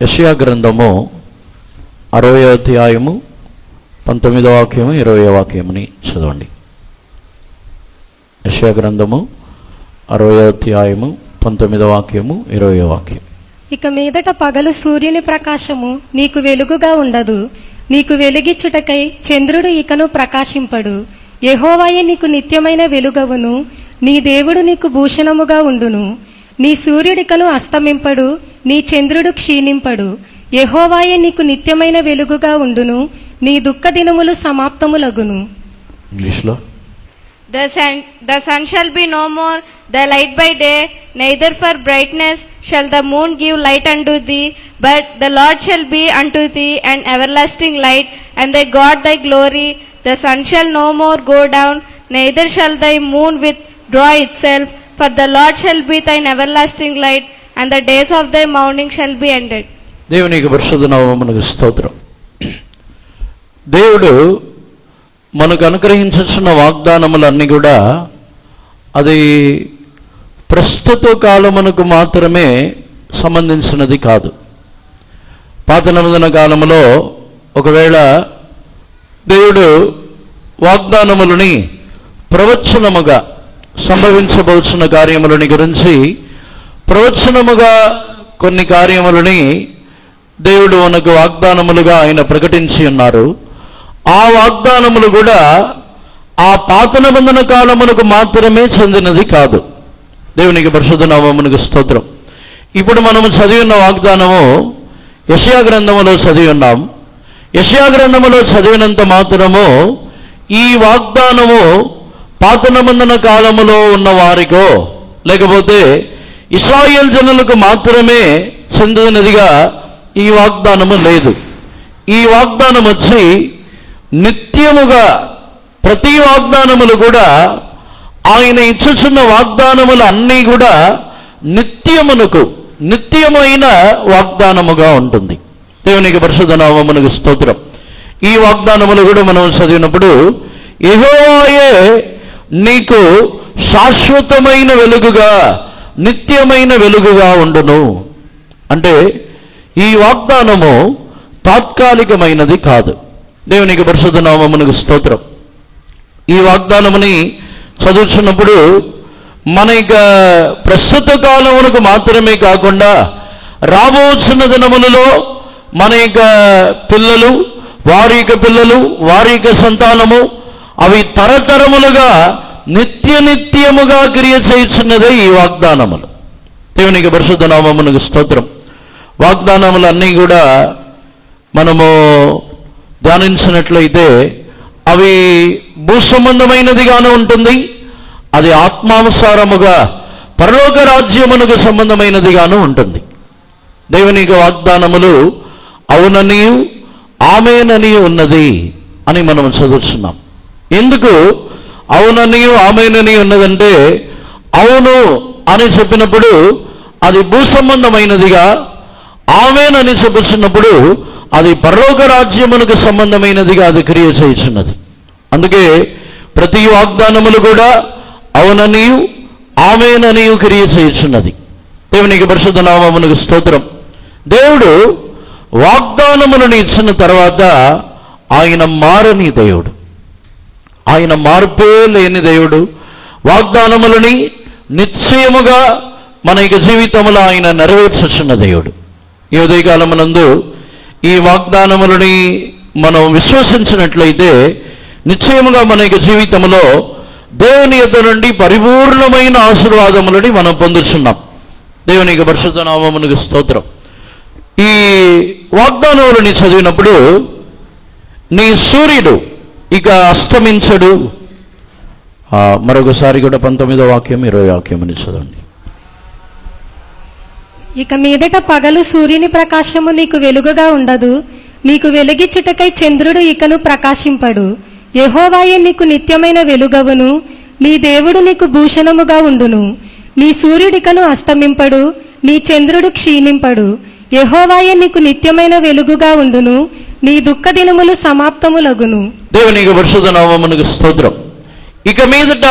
యెషయా గ్రంథము 60వ అధ్యాయము 19వ వాక్యము 20వ వాక్యముని చదవండి. యెషయా గ్రంథము 60వ అధ్యాయము 19వ వాక్యము 20వ వాక్యం. ఇక మీదట పగలు సూర్యుని ప్రకాశము నీకు వెలుగుగా ఉండదు, నీకు వెలిగిచ్చుటకై చంద్రుడు ఇకను ప్రకాశింపడు. యెహోవాయే నీకు నిత్యమైన వెలుగవును, నీ దేవుడు నీకు భూషణముగా ఉండును. నీ సూర్యుడికను అస్తమింపడు, నీ చంద్రుడు క్షీణింపడు. యెహోవాయే నీకు నిత్యమైన వెలుగుగా ఉండును, నీ దుఃఖ దినములు సమాప్తములగును. ఇంగ్లీష్లో The sun shall be no more the light by day, neither for brightness shall the moon give light unto thee, but the Lord shall be unto thee an everlasting light, and thy God thy glory. The sun shall no more go down, neither shall thy moon withdraw itself, for the Lord shall be thine everlasting light, and the days of thy mourning shall be ended. దేవునికి పరిశుద్ధ నామమునకు స్తోత్రం. దేవుడు మనకు అనుగ్రహించుచున్న వాగ్దానములన్నీ కూడా అది ప్రస్తుత కాలమునకు మాత్రమే సంబంధించినది కాదు. పాత నిబంధన కాలములో ఒకవేళ దేవుడు వాగ్దానములని ప్రవచనముగా సంభవించబోచున్న కార్యములని గురించి ప్రవచనముగా కొన్ని కార్యములని దేవుడు మనకు వాగ్దానములుగా ఆయన ప్రకటించి ఉన్నారు. ఆ వాగ్దానములు కూడా ఆ పాత నిబంధన కాలములకు మాత్రమే చెందినది కాదు. దేవునికి పరిశుద్ధ నామమునకు స్తోత్రం. ఇప్పుడు మనము చదివిన వాగ్దానము యెషయా గ్రంథములో చదివి ఉన్నాం. యెషయా గ్రంథములో చదివినంత మాత్రము ఈ వాగ్దానము పాత నిబంధన కాలములో ఉన్న వారికో లేకపోతే ఇశ్రాయేల్ జనులకు మాత్రమే చెందినదిగా ఈ వాగ్దానము లేదు. ఈ వాగ్దానం వచ్చి నిత్యముగా ప్రతి వాగ్దానములు కూడా ఆయన ఇచ్చుచున్న వాగ్దానములు అన్నీ కూడా నిత్యమైన వాగ్దానముగా ఉంటుంది. దేవునికి పరిశుద్ధ నామమునకు స్తోత్రం. ఈ వాగ్దానములు కూడా మనం చదివినప్పుడు యెహోవాయే నీకు శాశ్వతమైన వెలుగుగా నిత్యమైన వెలుగుగా ఉండును అంటే ఈ వాగ్దానము తాత్కాలికమైనది కాదు. దేవునికి పరిశుద్ధ నామమునకు స్తోత్రం. ఈ వాగ్దానముని చదువుతున్నప్పుడు మన ఇక ప్రస్తుత కాలమునకు మాత్రమే కాకుండా రాబోచున్న దినములలో మన ఇక పిల్లలు, వారి యొక్క పిల్లలు, వారి యొక్క సంతానము అవి తరతరములుగా నిత్యముగా క్రియ చేయుచున్నదే ఈ వాగ్దానములు. దేవునికి పరిశుద్ధ నామమునకు స్తోత్రం. వాగ్దానములన్నీ కూడా మనము ధ్యానించినట్లయితే అవి భూసంబంధమైనదిగానే ఉంటుంది, అది ఆత్మానుసారముగా పరలోక రాజ్యమునకు సంబంధమైనదిగాను ఉంటుంది. దేవుని వాగ్దానములు అవుననియు ఆమేననియు ఉన్నది అని మనం చదువుతున్నాం. ఎందుకు అవుననియు ఆమేనని ఉన్నదంటే అవును అని చెప్పినప్పుడు అది భూసంబంధమైనదిగా, ఆమేనని చెప్పుచున్నప్పుడు అది పరలోక రాజ్యమునకు సంబంధమైనదిగా అది క్రియ చేయుచున్నది. అందుకే ప్రతి వాగ్దానములు కూడా అవుననియు ఆమేననియు క్రియ చేయుచున్నది. దేవునికి పరిశుద్ధ నామమునకు స్తోత్రం. దేవుడు వాగ్దానములను ఇచ్చిన తర్వాత ఆయన మారని దేవుడు, ఆయన మార్పే లేని దేవుడు. వాగ్దానములని నిశ్చయముగా మన యొక్క జీవితంలో ఆయన నెరవేర్చుచున్న దేవుడు. ఈ ఉదయకాలమునందు ఈ వాగ్దానములని మనం విశ్వసించినట్లయితే నిశ్చయముగా మన యొక్క జీవితంలో దేవుని యొద్ద నుండి పరిపూర్ణమైన ఆశీర్వాదములని మనం పొందుతున్నాం. దేవుని యొక్క పరిశుద్ధ నామమునకు స్తోత్రం. ఈ వాగ్దానములని చదివినప్పుడు నీ సూర్యుడు ఇక అస్తమించడు. మరొకసారి కూడా 19వ వాక్యం 20వ వాక్యముని చదవండి. ఇక మీదట పగలు సూర్యుని ప్రకాశము నీకు వెలుగుగా ఉండదు, నీకు వెలిగిచ్చుటకై చంద్రుడు ఇకను ప్రకాశింపడు. యెహోవాయే నీకు నిత్యమైన వెలుగవును, నీ దేవుడు నీకు భూషణముగా ఉండును. నీ సూర్యుడికను అస్తమింపడు, నీ చంద్రుడు క్షీణింపడు. యెహోవాయే నీకు నిత్యమైన వెలుగుగా ఉండును, నీ దుఃఖ దినములు సమాప్తములగును. దేవునికి పరిశుద్ధ నామమునకు స్తోత్రం. ఇక మీదట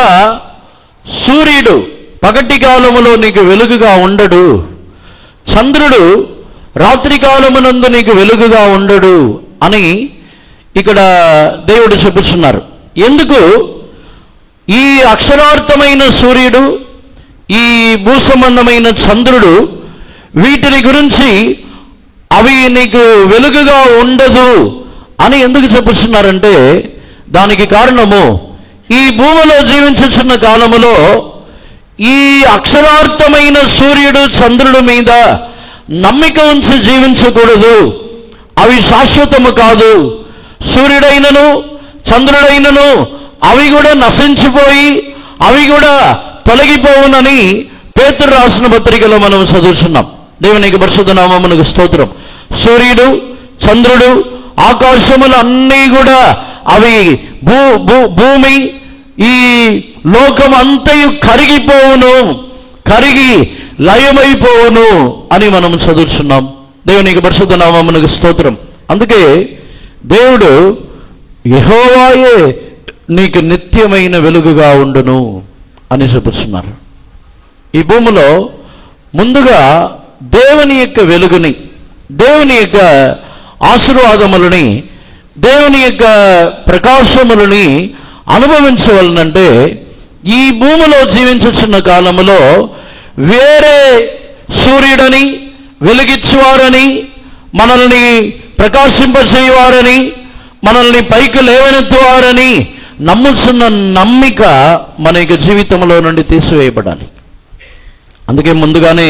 సూర్యుడు పగటి కాలములో నీకు వెలుగుగా ఉండడు, చంద్రుడు రాత్రి కాలమునందు నీకు వెలుగుగా ఉండడు అని ఇక్కడ దేవుడు చెప్పుచున్నారు. ఎందుకు? ఈ అక్షరార్థమైన సూర్యుడు, ఈ భూసంబంధమైన చంద్రుడు, వీటిని గురించి అవి నీకు వెలుగుగా ఉండదు అని ఎందుకు చెప్పుచున్నారంటే, దానికి కారణము ఈ భూమిలో జీవించుచున్న కాలములో ఈ అక్షరార్థమైన సూర్యుడు చంద్రుడి మీద నమ్మిక ఉంచి జీవించకూడదు. అవి శాశ్వతము కాదు. సూర్యుడైనను చంద్రుడైనను అవి కూడా నశించిపోయి అవి కూడా తొలగిపోవునని పేతురు రాసిన పత్రికలో మనం చదువుతున్నాం. దేవునికి పరిశుద్ధ నామమునకు స్తోత్రం. సూర్యుడు, చంద్రుడు, ఆకాశములు అన్నీ కూడా అవి భూమి, ఈ లోకం అంతయు కరిగిపోవును, కరిగి లయమైపోవును అని మనం చదువుతున్నాం. దేవునికి పరిశుద్ధ నామమునకు స్తోత్రం. అందుకే దేవుడు యెహోవాయే నీకు నిత్యమైన వెలుగుగా ఉండును అని చెప్పుచున్నారు. ఈ భూమిలో ముందుగా దేవుని యొక్క వెలుగుని, దేవుని యొక్క ఆశీర్వాదములని, దేవుని యొక్క ప్రకాశములని అనుభవించవలనంటే ఈ భూమిలో జీవించుచున్న కాలములో వేరే సూర్యుడని, వెలుగిచ్చువారని, మనల్ని ప్రకాశింపచేయువారని, మనల్ని పైకి లేవనెత్తువారని నమ్ముచున్న నమ్మిక మన యొక్క జీవితంలో నుండి తీసివేయబడాలి. అందుకే ముందుగానే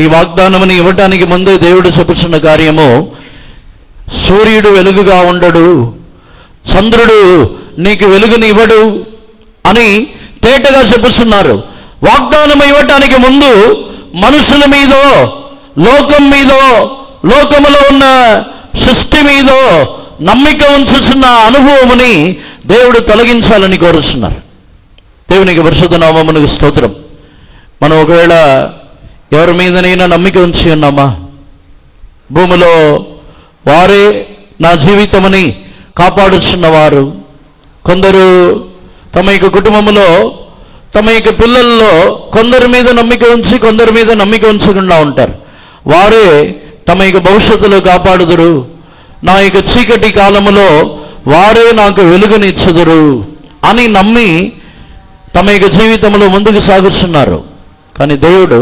ఈ వాగ్దానముని ఇవ్వటానికి ముందే దేవుడు చెప్పుచున్న కార్యము, సూర్యుడు వెలుగుగా ఉండడు, చంద్రుడు నీకు వెలుగుని ఇవ్వడు అని తేటగా చెప్పుచున్నారు. వాగ్దానం ఇవ్వటానికి ముందు మనుషుల మీదో, లోకం మీదో, లోకములో ఉన్న సృష్టి మీదో నమ్మిక ఉంచుతున్న అనుభవముని దేవుడు తొలగించాలని కోరుచున్నారు. దేవునికి పరిశుద్ధ నామమునకు స్తోత్రం. మనం ఒకవేళ ఎవరి మీదనైనా నమ్మిక ఉంచి ఉన్నామా? భూమిలో వారే నా జీవితమని కాపాడుచున్నవారు. కొందరు తమ యొక్క కుటుంబంలో, తమ యొక్క పిల్లల్లో కొందరి మీద నమ్మిక ఉంచి కొందరి మీద నమ్మిక ఉంచకుండా ఉంటారు. వారే తమ యొక్క భవిష్యత్తులో కాపాడుదురు. నా యొక్క చీకటి కాలములో వారే నాకు వెలుగునిచ్చుదురు అని నమ్మి తమ యొక్క జీవితంలో ముందుకు సాగుతున్నారు. కానీ దేవుడు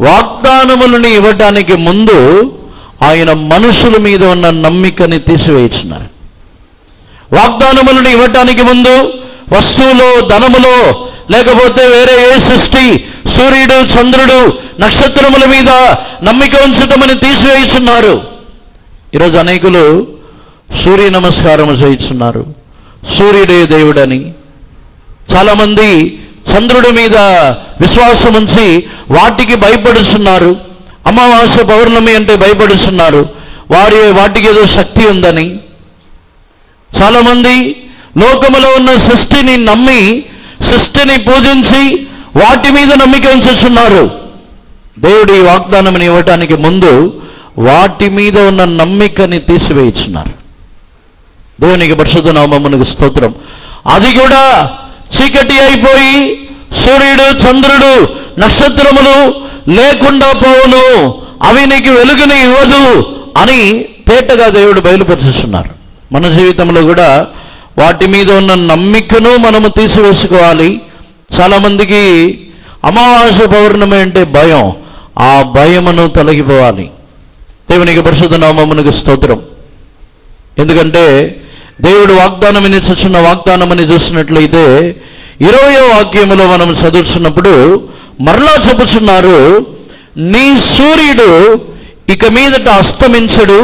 వాగ్దానములను ఇవ్వటానికి ముందు ఆయన మనుషుల మీద ఉన్న నమ్మికని తీసివేయించున్నారు. వాగ్దానములను ఇవ్వటానికి ముందు వస్తువులో, ధనములో, లేకపోతే వేరే ఏ సృష్టి, సూర్యుడు, చంద్రుడు, నక్షత్రముల మీద నమ్మిక ఉంచటమని తీసివేయుచున్నారు. ఈరోజు అనేకులు సూర్య నమస్కారము చేయుచున్నారు, సూర్యుడే దేవుడని. చాలామంది చంద్రుడి మీద విశ్వాసం ఉంచి వాటికి భయపడుచున్నారు. అమావాస్య, పౌర్ణమి అంటే భయపడుచున్నారు, వాటికి ఏదో శక్తి ఉందని. చాలామంది లోకములో ఉన్న సృష్టిని నమ్మి, సృష్టిని పూజించి వాటి మీద నమ్మిక ఉంచుతున్నారు. దేవుడు ఈ వాగ్దానం ఇవ్వటానికి ముందు వాటి మీద ఉన్న నమ్మికని తీసివేయుచున్నారు. దేవునికి పరిశుద్ధ నామమునకు స్తోత్రం. అది కూడా చీకటి అయిపోయి సూర్యుడు, చంద్రుడు, నక్షత్రములు లేకుండా పోవును, అవి నీకు వెలుగుని ఇవ్వదు అని తేటగా దేవుడు బయలుపరుచుతున్నారు. మన జీవితంలో కూడా వాటి మీద ఉన్న నమ్మికను మనము తీసివేసుకోవాలి. చాలామందికి అమావాస్య, పౌర్ణమి అంటే భయం. ఆ భయమును తొలగిపోవాలి. దేవునికి పరిశుద్ధ నామమునకు స్తోత్రం. ఎందుకంటే దేవుడు వాగ్దానం ఇచ్చుచున్న వాగ్దానమని చూసినట్లయితే 20వ వాక్యములో మనం చదువుతున్నప్పుడు మరలా చెప్పుచున్నారు, నీ సూర్యుడు ఇక మీదట అస్తమించడు,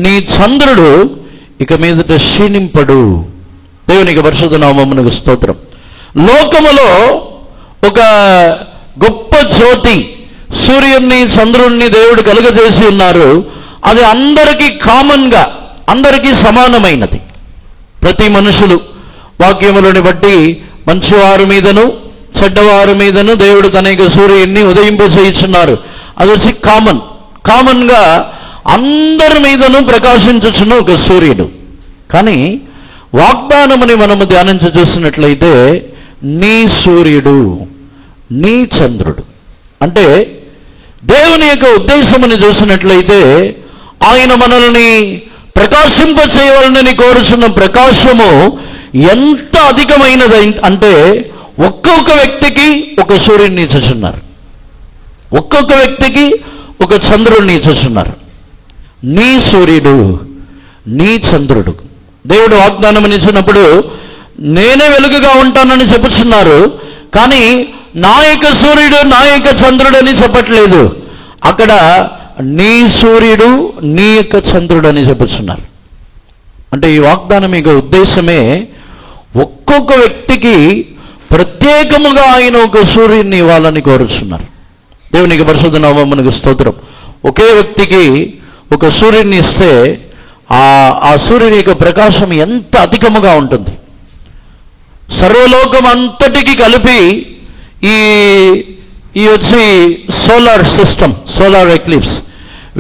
నీ చంద్రుడు ఇక మీదట క్షీణింపడు. దేవునికి పరిశుద్ధ నామమునకు స్తోత్రం. లోకములో ఒక గొప్ప జ్యోతి, సూర్యుడిని, చంద్రుడిని దేవుడు కలుగజేసి ఉన్నారు. అది అందరికీ కామన్గా, అందరికీ సమానమైనది. ప్రతి మనుషులు వాక్యములను బట్టి మంచివారి మీదను చెడ్డవారి మీదను దేవుడు తన యొక్క సూర్యుడిని ఉదయింపచేయుచున్నారు. అది వచ్చి కామన్గా అందరి మీదను ప్రకాశించుచున్న ఒక సూర్యుడు. కానీ వాగ్దానముని మనము ధ్యానించి చూసినట్లయితే నీ సూర్యుడు, నీ చంద్రుడు అంటే దేవుని యొక్క ఉద్దేశముని చూసినట్లయితే ఆయన మనల్ని ప్రకాశింప చేయవాలని కోరుచున్న ప్రకాశము ఎంత అధికమైనది అంటే ఒక్కొక్క వ్యక్తికి ఒక సూర్యుడిని ఇచ్చుచున్నారు, ఒక్కొక్క వ్యక్తికి ఒక చంద్రుడిని ఇచ్చుచున్నారు. నీ సూర్యుడు, నీ చంద్రుడు. దేవుడు వాగ్దానం ఇచ్చినప్పుడు నేనే వెలుగుగా ఉంటానని చెప్పుచున్నారు, కానీ నా యొక్క సూర్యుడు, నా యొక్క చంద్రుడు అని చెప్పట్లేదు. అక్కడ నీ సూర్యుడు, నీ యొక్క చంద్రుడు అని చెప్పుచున్నారు. అంటే ఈ వాగ్దానం యొక్క ఉద్దేశమే ఒక్కొక్క వ్యక్తికి ప్రత్యేకముగా ఆయన ఒక సూర్యుడిని ఇవ్వాలని కోరుచున్నారు. దేవునికి పరిశుద్ధ నామమునకు స్తోత్రం. ఒకే వ్యక్తికి ఒక సూర్యుడిని ఇస్తే ఆ సూర్యుని యొక్క ప్రకాశం ఎంత అధికముగా ఉంటుంది. సర్వలోకం అంతటికి కలిపి ఈ వచ్చి సోలార్ సిస్టమ్, సోలార్ ఎక్లిప్స్,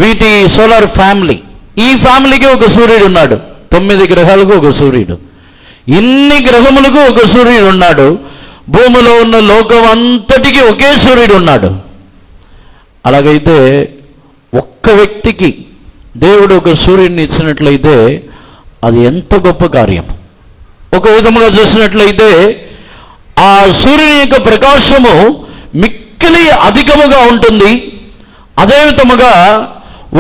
వీటి సోలార్ ఫ్యామిలీ, ఈ ఫ్యామిలీకి ఒక సూర్యుడు ఉన్నాడు. 9 గ్రహాలకు ఒక సూర్యుడు, ఇన్ని గ్రహములకు ఒక సూర్యుడు ఉన్నాడు. భూమిలో ఉన్న లోకం అంతటికి ఒకే సూర్యుడు ఉన్నాడు. అలాగైతే ఒక్క వ్యక్తికి దేవుడు ఒక సూర్యుడిని ఇచ్చినట్లయితే అది ఎంత గొప్ప కార్యం. ఒక విధముగా చూసినట్లయితే ఆ సూర్యుని యొక్క ప్రకాశము మిక్కిలి అధికముగా ఉంటుంది. అదే విధముగా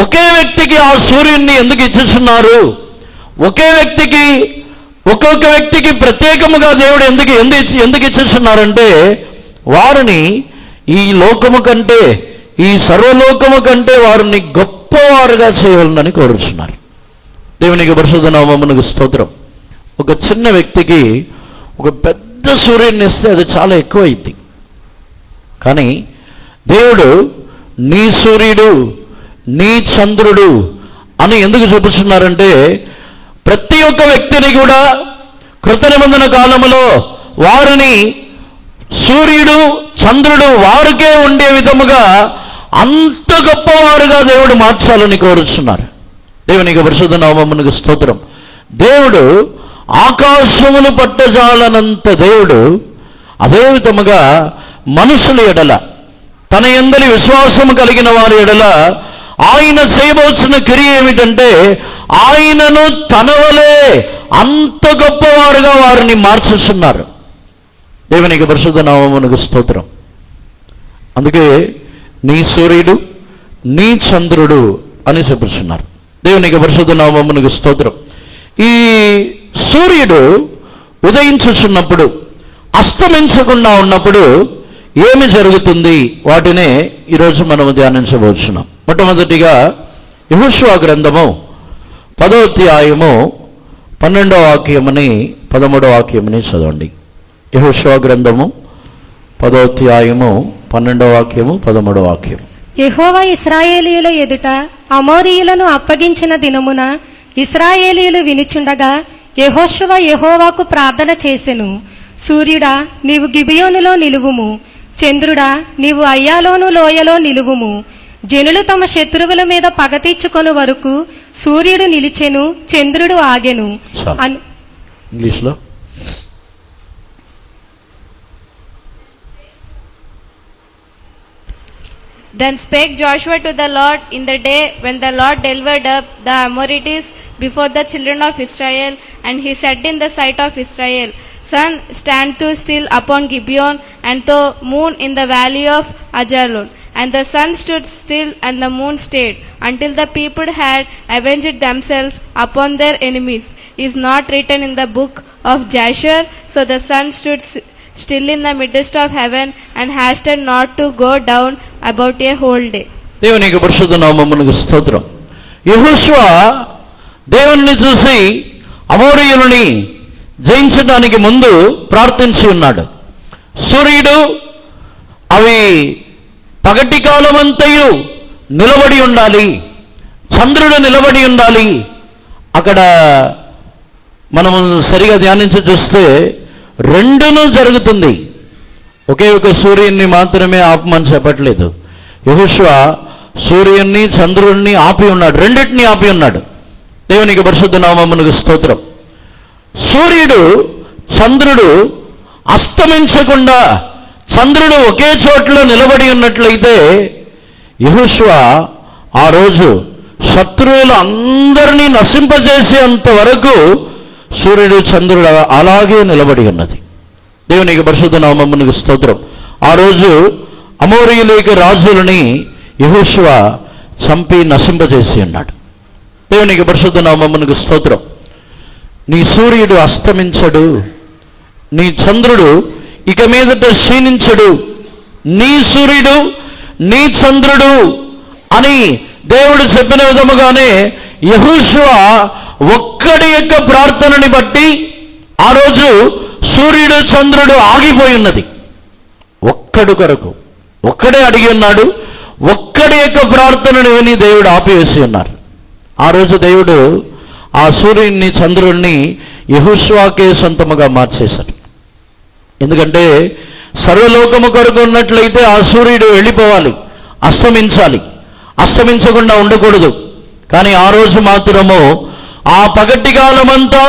ఒకే వ్యక్తికి ఆ సూర్యుడిని ఎందుకు ఇచ్చుచున్నారు, ఒక్కొక్క వ్యక్తికి ప్రత్యేకముగా దేవుడు ఎందుకు ఇచ్చుచున్నారంటే వారిని ఈ లోకము కంటే, ఈ సర్వలోకము కంటే వారిని గొప్పవారుగా చేయాలని కోరుచున్నారు. దేవునికి పరిశుద్ధ నామమునకు స్తోత్రం. ఒక చిన్న వ్యక్తికి ఒక పెద్ద సూర్యుడిని ఇస్తే అది చాలా ఎక్కువ అయింది. కానీ దేవుడు నీ సూర్యుడు, నీ చంద్రుడు అని ఎందుకు చూపిస్తున్నారంటే ప్రతి ఒక్క వ్యక్తిని కూడా కృత నిబంధన కాలములో వారిని సూర్యుడు, చంద్రుడు వారికే ఉండే విధముగా అంత గొప్పవారుగా దేవుడు మార్చాలని కోరుచున్నారు. దేవునికి పరిశుద్ధ నామమునకు స్తోత్రం. దేవుడు ఆకాశములు పట్టజాలనంత దేవుడు అదే విధముగా మనుషుల ఎడల, తన యందలి విశ్వాసము కలిగిన వారి ఎడల ఆయన చేయబోతున్న క్రియ ఏమిటంటే ఆయనను తన వలె అంత గొప్పవారుగా వారిని మార్చుచున్నారు. దేవునికి పరిశుద్ధ నామమునకు స్తోత్రం. అందుకే నీ సూర్యుడు, నీ చంద్రుడు అని చెప్పుచున్నారు. దేవునికి పరిశుద్ధ నామమునకు స్తోత్రం. ఈ సూర్యుడు ఉదయించుచున్నప్పుడు, అస్తమించకుండా ఉన్నప్పుడు ఏమి జరుగుతుంది, వాటినే ఈరోజు మనము ధ్యానించబోతున్నాం. మొట్టమొదటిగా యెహోషువ గ్రంథము 10వ అధ్యాయము 12వ వాక్యముని 13వ వాక్యముని చదవండి. యెహోషువ గ్రంథము 10వ అధ్యాయము 12వ వాక్యము 13వ వాక్యం. యెహోవా ఇశ్రాయేలీయుల ఎదుట అమోరీయులను అప్పగించిన దినమున ఇశ్రాయేలీయులు వినిచుండగా యెహోషువ యెహోవాకు ప్రార్థన చేసెను. సూర్యుడా, నీవు గిబియోనులో నిలువుము. చంద్రుడా, నీవు అయ్యాలోను లోయలో నిలువుము. జనులు తమ శత్రువుల మీద పగ తీర్చుకొను వరకు సూర్యుడు నిలిచెను, చంద్రుడు ఆగెను. ఇంగ్లీష్లో Then spake Joshua to the Lord in the day when the Lord delivered up the Amorites before the children of Israel, and he said in the sight of Israel, Sun, stand thou still upon Gibeon, and thou moon in the valley of Ajalon. And the sun stood still and the moon stayed, until the people had avenged themselves upon their enemies. Is not written in the book of Jasher? So the sun stood still in the midst of heaven, and hasted not to go down about a whole day. దేవునికి పరిశుద్ధ నామమునకు స్తోత్రం. యెహోషువ దేవుని చూసి అమోరీయులని జయించడానికి ముందు ప్రార్థించి ఉన్నాడు. సూర్యుడు అవి పగటి కాలమంతయు నిలబడి ఉండాలి, చంద్రుడు నిలబడి ఉండాలి. అక్కడ మనము సరిగా ధ్యానించి చూస్తే రెండును జరుగుతుంది. ఒకే ఒక సూర్యుని మాత్రమే ఆపమని చెప్పట్లేదు. యెహోషువ సూర్యుని, చంద్రుడిని ఆపి ఉన్నాడు, రెండింటిని ఆపి ఉన్నాడు. దేవునికి పరిశుద్ధ నామమునకు స్తోత్రం. సూర్యుడు, చంద్రుడు అస్తమించకుండా చంద్రుడు ఒకే చోట్లో నిలబడి ఉన్నట్లయితే యెహోషువ ఆ రోజు శత్రువులు అందరినీ నశింపజేసేంత వరకు సూర్యుడు చంద్రుడు అలాగే నిలబడి ఉన్నది. దేవునికి పరిశుద్ధ నామమునకు స్తోత్రం. ఆ రోజు అమోరీయుల రాజులని యెహోషువ చంపి నశింపజేసి ఉన్నాడు. దేవునికి పరిశుద్ధ నామమునకు స్తోత్రం. నీ సూర్యుడు అస్తమించడు, నీ చంద్రుడు ఇక మీదట క్షీణించడు, నీ సూర్యుడు నీ చంద్రుడు అని దేవుడు చెప్పిన విధముగానే యెహోషువ ఒక్కడి యొక్క ప్రార్థనని బట్టి ఆ రోజు సూర్యుడు చంద్రుడు ఆగిపోయి ఉన్నది. ఒక్కడు కొరకు ఒక్కడే అడిగి ఉన్నాడు. ఒక్కడి యొక్క ప్రార్థనని విని దేవుడు ఆపివేసి ఉన్నారు. ఆ రోజు దేవుడు ఆ సూర్యుడిని చంద్రుడిని యెహోషువకే సొంతముగా మార్చేశాడు. ఎందుకంటే సర్వలోకము కొరకు ఉన్నట్లయితే ఆ సూర్యుడు వెళ్ళిపోవాలి, అస్తమించాలి, అస్తమించకుండా ఉండకూడదు. కానీ ఆ రోజు మాత్రము ఆ పగటి కాలమంతా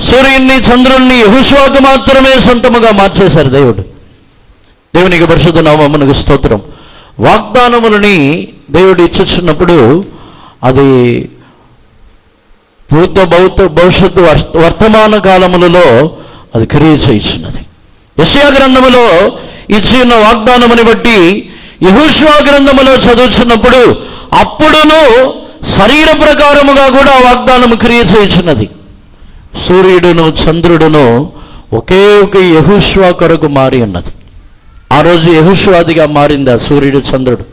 సూర్యుడిని చంద్రుడిని యెహోషువకు మాత్రమే సొంతముగా మార్చేశారు దేవుడు. దేవునికి పరిశుద్ధ నామమునకు స్తోత్రం. వాగ్దానములని దేవుడు ఇచ్చుచున్నప్పుడు అది భూత భవిష్యత్తు వర్తమాన కాలములలో అది క్రియ చేయించినది. యెషయా గ్రంథములో ఇచ్చిన వాగ్దానముని బట్టి యెహోషువ గ్రంథములో చదువుతున్నప్పుడు అప్పుడును శరీర ప్రకారముగా కూడా వాగ్దానము క్రియ చేయించినది. సూర్యుడును చంద్రుడును ఒకే ఒక యెహోషువ కొరకు మారి ఉన్నది. ఆ రోజు యెహోషువాదిగా మారింది ఆ సూర్యుడు చంద్రుడు.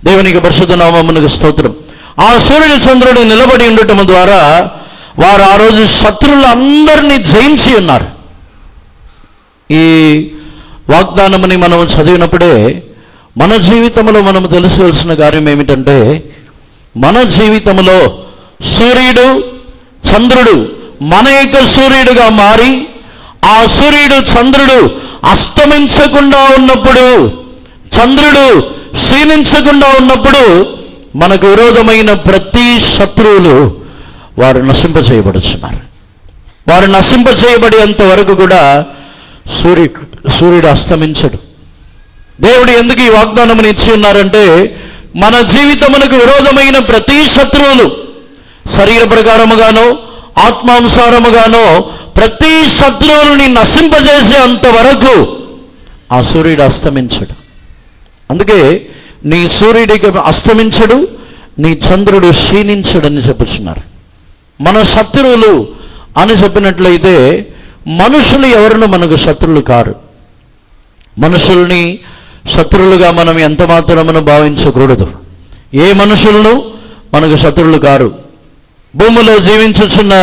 దేవునికి పరిశుద్ధ నామమునకు స్తోత్రం. ఆ సూర్యుడు చంద్రుడు నిలబడి ఉండటం ద్వారా వారు ఆ రోజు శత్రువులందరినీ జయించి ఉన్నారు. ఈ వాగ్దానముని మనం చదివినప్పుడే మన జీవితంలో మనం తెలుసుకోవాల్సిన కార్యం ఏమిటంటే, మన జీవితంలో సూర్యుడు చంద్రుడు మన యొక్క సూర్యుడుగా మారి ఆ సూర్యుడు చంద్రుడు అస్తమించకుండా ఉన్నప్పుడు, చంద్రుడు క్షీణించకుండా ఉన్నప్పుడు మనకు విరోధమైన ప్రతి శత్రువులు వారు నశింపచేయబడుతున్నారు. వారు నశింపచేయబడేంత వరకు కూడా సూర్యుడు అస్తమించడు. దేవుడు ఎందుకు ఈ వాగ్దానముని ఇచ్చి ఉన్నారంటే, మన జీవితమునకు విరోధమైన ప్రతి శత్రువులు శరీర ప్రకారముగానో ఆత్మానుసారముగానో ప్రతి శత్రువులని నశింపజేసే అంతవరకు ఆ సూర్యుడు అస్తమించడు. అందుకే నీ సూర్యుడికి అస్తమించడు, నీ చంద్రుడు క్షీణించడని చెప్పుచున్నారు. మన శత్రువులు అని చెప్పినట్లయితే మనుషులు ఎవరును మనకు శత్రువులు కారు. మనుషుల్ని శత్రువులుగా మనం ఎంత మాత్రమును భావించకూడదు. ఏ మనుషులను మనకు శత్రువులు కారు. భూమిలో జీవించుచున్న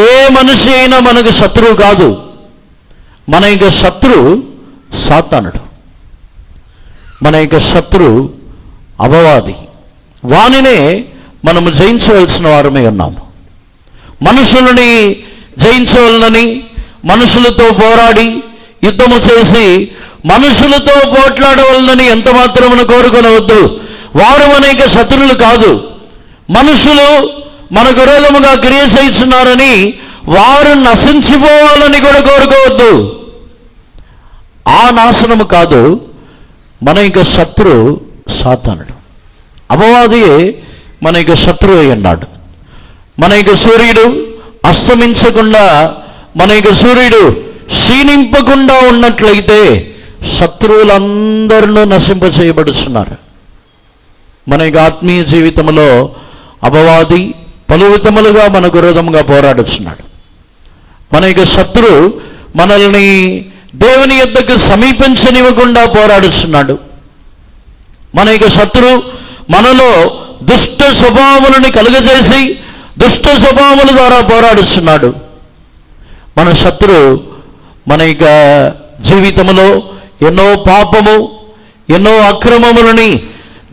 ఏ మనిషి అయినా మనకు శత్రువు కాదు. మన యొక్క శత్రువు సాతానుడు, మన యొక్క శత్రువు అపవాది. వానినే మనము జయించవలసిన వారమే ఉన్నాము. మనుషులని జయించవలనని మనుషులతో పోరాడి యుద్ధము చేసి మనుషులతో పోట్లాడవలనని ఎంత మాత్రమున కోరుకొనవద్దు. వారు మన యొక్క శత్రువులు కాదు. మనుషులు మనకు విరోధముగా క్రియ చేస్తున్నారని వారు నశించిపోవాలని కూడా కోరుకోవద్దు. ఆ నాశనము కాదు, మన యొక్క శత్రువు సాతానుడు, అపవాదియే మన యొక్క శత్రువు అయి ఉన్నాడు. మన యొక్క సూర్యుడు అస్తమించకుండా, మన యొక్క సూర్యుడు క్షీణింపకుండా ఉన్నట్లయితే శత్రువులందరూ నశింపచేయబడుతున్నారు. మన యొక్క ఆత్మీయ జీవితంలో అపవాది పలు విధములుగా మనకు విరోధంగా పోరాడుతున్నాడు. మన యొక్క శత్రువు మనల్ని దేవుని యొద్దకు సమీపించనివ్వకుండా పోరాడుతున్నాడు. మన యొక్క శత్రువు మనలో దుష్ట స్వభావములను కలుగజేసి దుష్ట స్వభావముల ద్వారా పోరాడుతున్నాడు. మన శత్రువు మన యొక్క జీవితంలో ఎన్నో పాపము, ఎన్నో అక్రమములని,